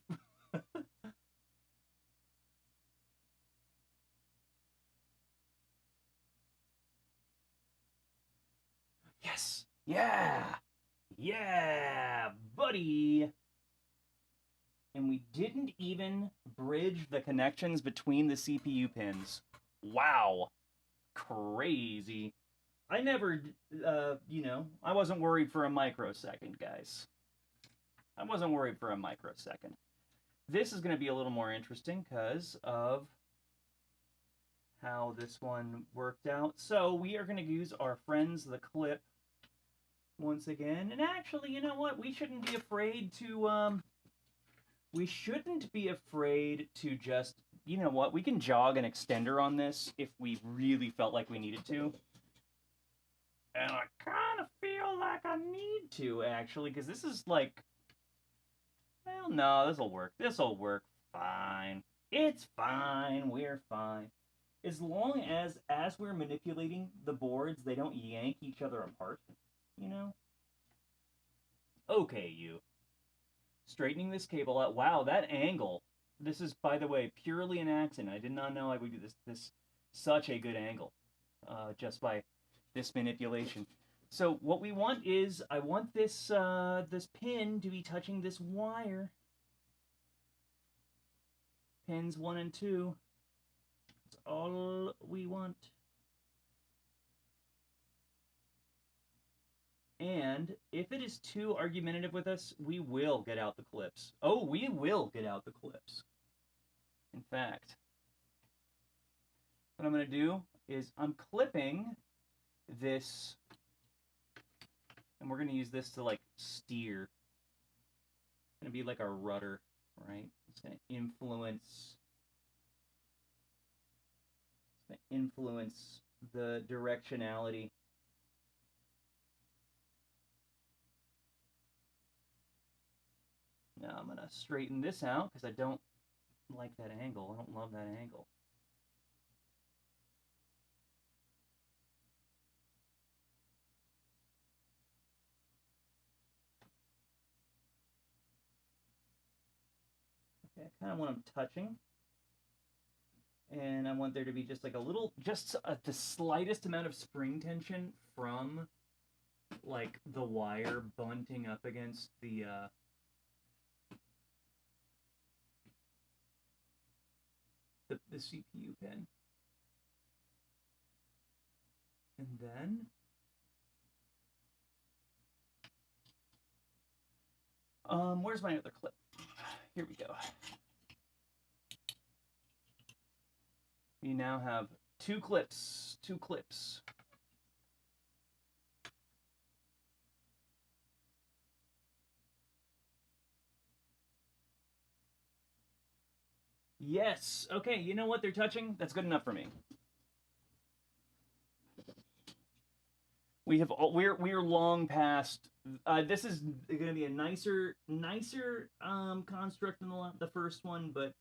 Yeah! Yeah, buddy! And we didn't even bridge the connections between the CPU pins. Wow. Crazy. I never, I wasn't worried for a microsecond, guys. I wasn't worried for a microsecond. This is going to be a little more interesting because of how this one worked out. So we are going to use our friends, the clip, once again. And actually, you know what? We shouldn't be afraid to, just, you know what? We can jog an extender on this if we really felt like we needed to. And I kind of feel like I need to, actually, because this is like, well, no, this'll work. This'll work fine. It's fine. We're fine. As long as we're manipulating the boards, they don't yank each other apart, you know? Okay, you. Straightening this cable out. Wow, that angle. This is, by the way, purely an accident. I did not know I would do this such a good angle, just by this manipulation. So what we want is, I want this this pin to be touching this wire. Pins 1 and 2. That's all we want. And if it is too argumentative with us, we will get out the clips. Oh, we will get out the clips. In fact, what I'm going to do is I'm clipping this, and we're going to use this to like steer. It's going to be like our rudder, right? It's going to influence the directionality. Now I'm going to straighten this out because I don't like that angle. I don't love that angle. Okay, I kind of want them touching. And I want there to be just like a little, the slightest amount of spring tension from like the wire bunting up against the CPU pin. And then where's my other clip? Here we go. We now have two clips. Yes. Okay, you know what they're touching? That's good enough for me. We're long past. This is going to be a nicer construct than the first one, but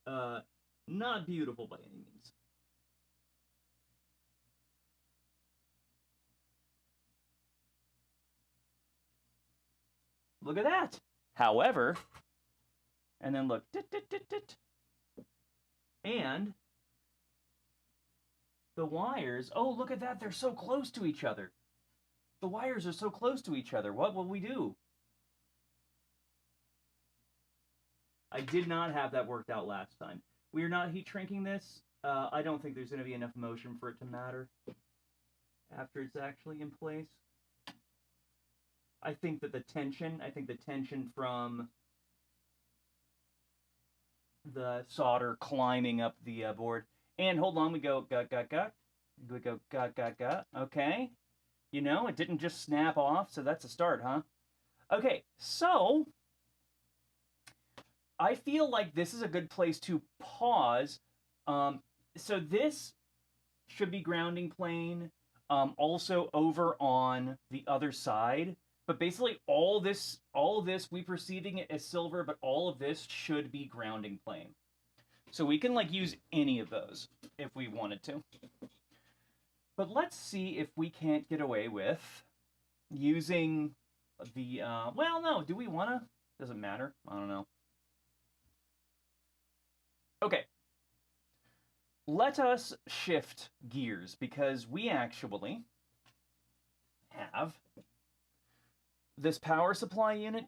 not beautiful by any means. Look at that. However, and then look, and the wires. Oh, look at that. They're so close to each other. The wires are so close to each other. What will we do? I did not have that worked out last time. We are not heat shrinking this. I don't think there's going to be enough motion for it to matter after it's actually in place. I think the tension from the solder climbing up the board. And hold on, we go gut. We go gut. Okay. You know, it didn't just snap off, so that's a start, huh? Okay, so I feel like this is a good place to pause. So this should be grounding plane, also over on the other side. But basically all this, we perceiving it as silver, but all of this should be grounding plane. So we can like use any of those if we wanted to. But let's see if we can't get away with using the, well, no, do we want to? Doesn't matter. I don't know. Okay. Let us shift gears because we actually have this power supply unit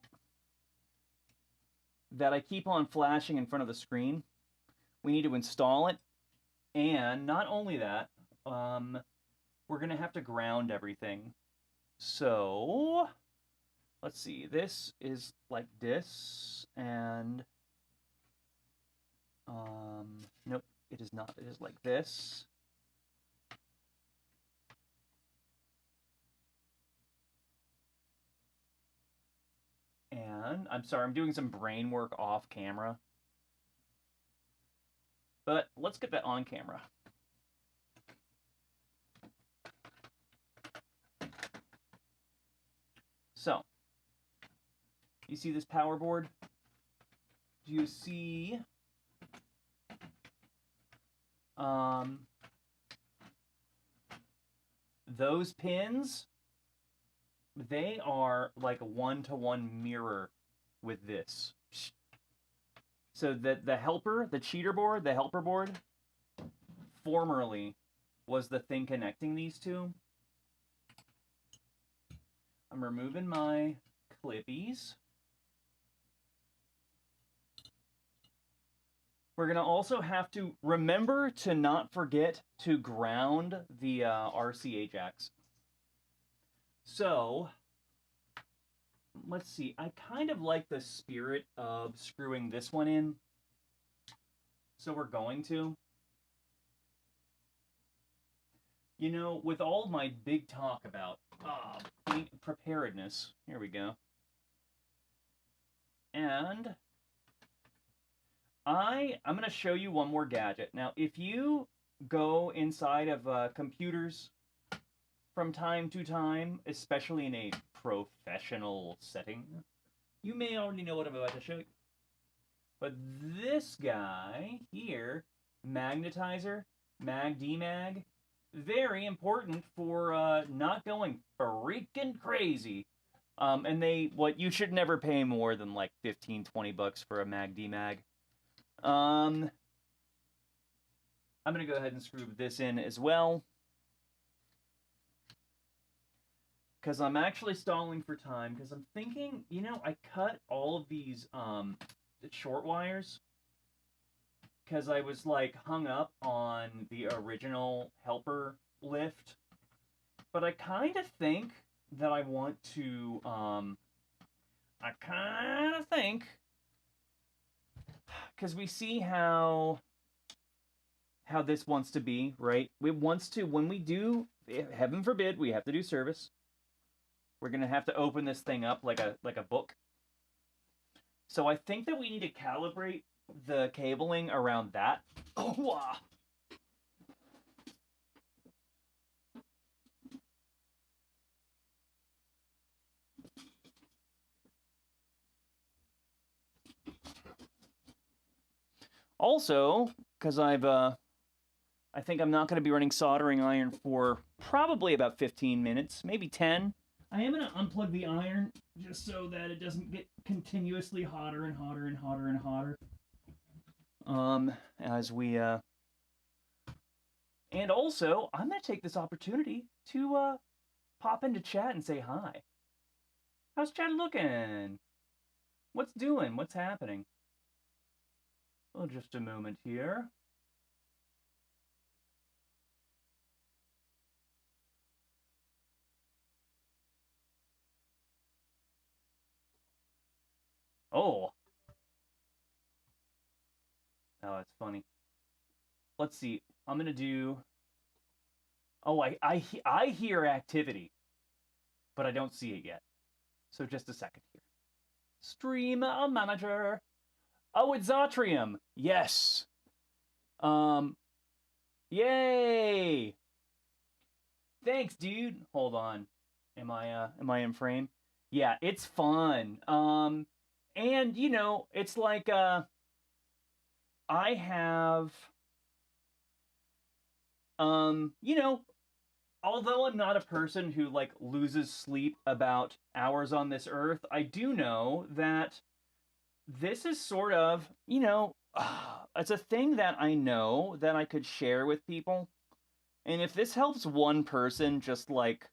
that I keep on flashing in front of the screen, we need to install it. And not only that, we're going to have to ground everything. So, let's see. This is like this, and nope, it is not. It is like this. And I'm sorry, I'm doing some brain work off camera. But let's get that on camera. So, you see this power board? Do you see those pins? They are like a one-to-one mirror with this. So the helper, the cheater board, the helper board, formerly was the thing connecting these two. I'm removing my clippies. We're going to also have to remember to not forget to ground the RCA jacks. So, let's see. I kind of like the spirit of screwing this one in. So we're going to. You know, with all my big talk about preparedness, here we go. And I'm going to show you one more gadget. Now, if you go inside of computers from time to time, especially in a professional setting, you may already know what I'm about to show you. But this guy here, magnetizer, mag-demag, very important for not going freaking crazy. And you should never pay more than like 15, 20 bucks for a mag-demag. I'm going to go ahead and screw this in as well, because I'm actually stalling for time, because I'm thinking, you know, I cut all of these short wires because I was like hung up on the original helper lift, but I kind of think that I want to because we see how this wants to be, right? It wants to, when we do, heaven forbid, we have to do service, we're going to have to open this thing up like a book. So I think that we need to calibrate the cabling around that. Oh, wow. Also, because I think I'm not going to be running soldering iron for probably about 15 minutes, maybe 10. I am going to unplug the iron just so that it doesn't get continuously hotter and hotter and hotter and hotter. As we, and also, I'm going to take this opportunity to, pop into chat and say hi. How's chat looking? What's doing? What's happening? Oh, just a moment here. Oh. Oh, that's funny. Let's see. I'm going to do... Oh, I hear activity, but I don't see it yet. So just a second here. Stream manager. Oh, it's Zotrium. Yes. Yay. Thanks, dude. Hold on. Am I in frame? Yeah, it's fun. And you know, it's like I have you know, although I'm not a person who like loses sleep about hours on this earth, I do know that this is sort of, you know, it's a thing that I know that I could share with people. And if this helps one person just like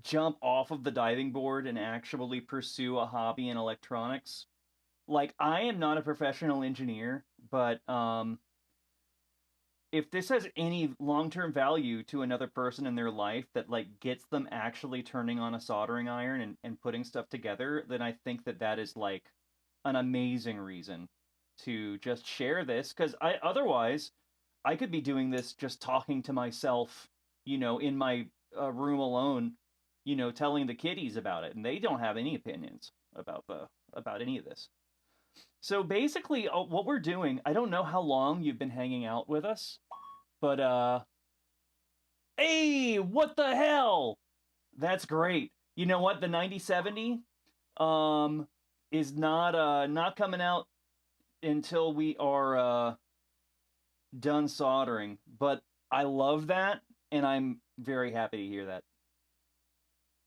jump off of the diving board and actually pursue a hobby in electronics. Like, I am not a professional engineer, but if this has any long-term value to another person in their life that like gets them actually turning on a soldering iron and putting stuff together, then I think that that is like an amazing reason to just share this, because I otherwise I could be doing this just talking to myself, in my room alone, telling the kiddies about it, and they don't have any opinions about any of this. So basically, what we're doing, I don't know how long you've been hanging out with us, but hey, what the hell? That's great. You know what? The 9070 is not coming out until we are done soldering, but I love that, and I'm very happy to hear that.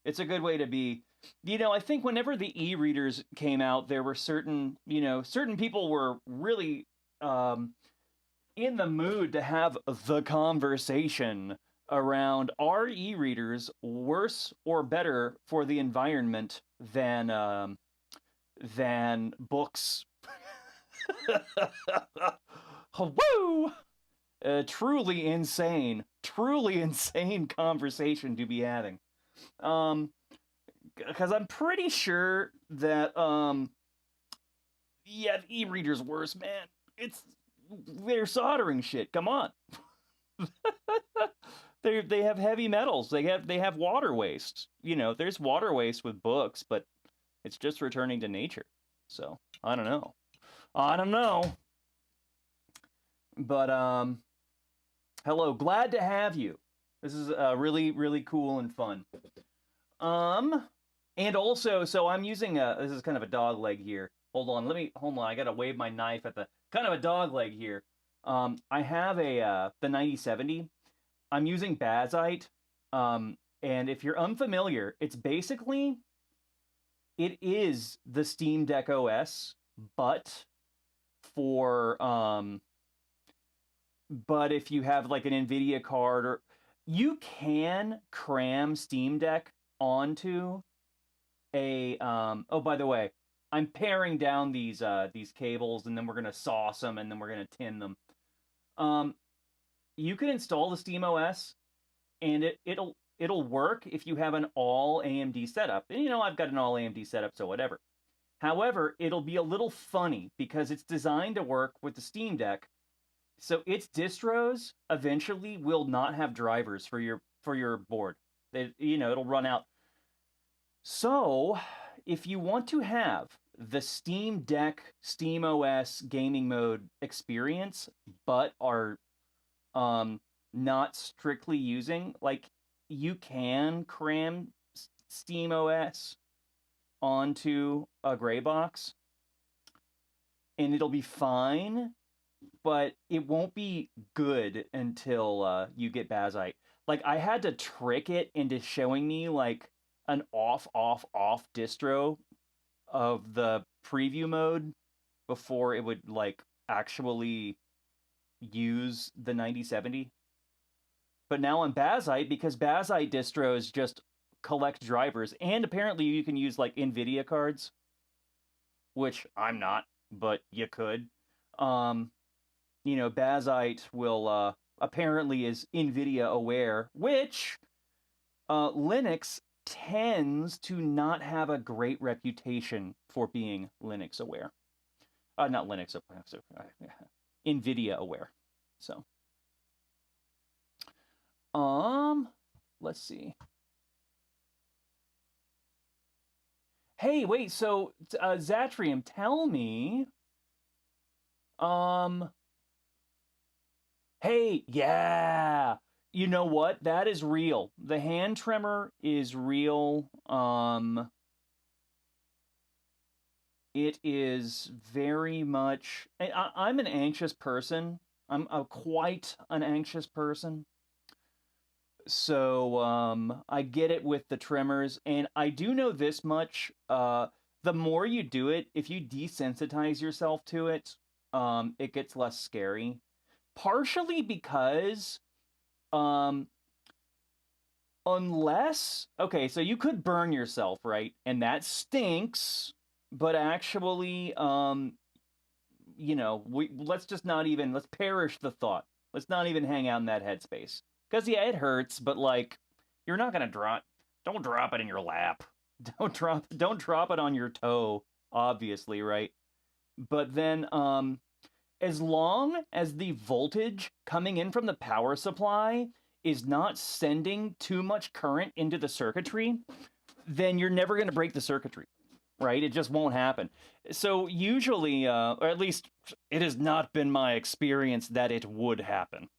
It's a good way to be. I think whenever the e-readers came out, there were certain people were really in the mood to have the conversation around, are e-readers worse or better for the environment than books? Woo! Truly insane conversation to be having. Because I'm pretty sure that yeah, the e-reader's worse, man. They're soldering shit. Come on. They have heavy metals. They have water waste. There's water waste with books, but it's just returning to nature. So I don't know. But hello, glad to have you. This is really, really cool and fun. And also, so I'm using this is kind of a dog leg here. Hold on. I gotta wave my knife at the kind of a dog leg here. I have the 9070. I'm using Bazzite. And if you're unfamiliar, it is the Steam Deck OS, but for but if you have like an NVIDIA card, or you can cram Steam Deck onto a oh, by the way, I'm paring down these cables, and then we're gonna sauce them, and then we're gonna tin them. You can install the Steam OS, and it'll work if you have an all AMD setup. And I've got an all AMD setup, so whatever. However, it'll be a little funny because it's designed to work with the Steam Deck, so its distros eventually will not have drivers for your board. It'll run out. So, if you want to have the Steam Deck, Steam OS gaming mode experience, but are not strictly using, like, you can cram Steam OS onto a gray box, and it'll be fine, but it won't be good until you get Bazzite. Like, I had to trick it into showing me like an off distro of the preview mode before it would like actually use the 9070. But now on Bazzite, because Bazzite distros just collect drivers, and apparently you can use like NVIDIA cards, which I'm not, but you could. Bazzite will apparently is NVIDIA aware, which Linux tends to not have a great reputation for being Linux aware. Not Linux aware, NVIDIA aware. So, let's see. Hey, wait, so Zatrium, tell me, hey, yeah, you know what? That is real. The hand tremor is real. It is very much. I'm an anxious person. I'm quite an anxious person. So I get it with the tremors, and I do know this much. The more you do it, if you desensitize yourself to it, it gets less scary. Partially because Unless, okay, so you could burn yourself, right? And that stinks, but actually, let's just not even, let's perish the thought. Let's not even hang out in that headspace. Because, yeah, it hurts, but like, you're not gonna don't drop it in your lap. Don't drop it on your toe, obviously, right? But then, as long as the voltage coming in from the power supply is not sending too much current into the circuitry, then you're never going to break the circuitry, right? It just won't happen. So usually, or at least it has not been my experience that it would happen.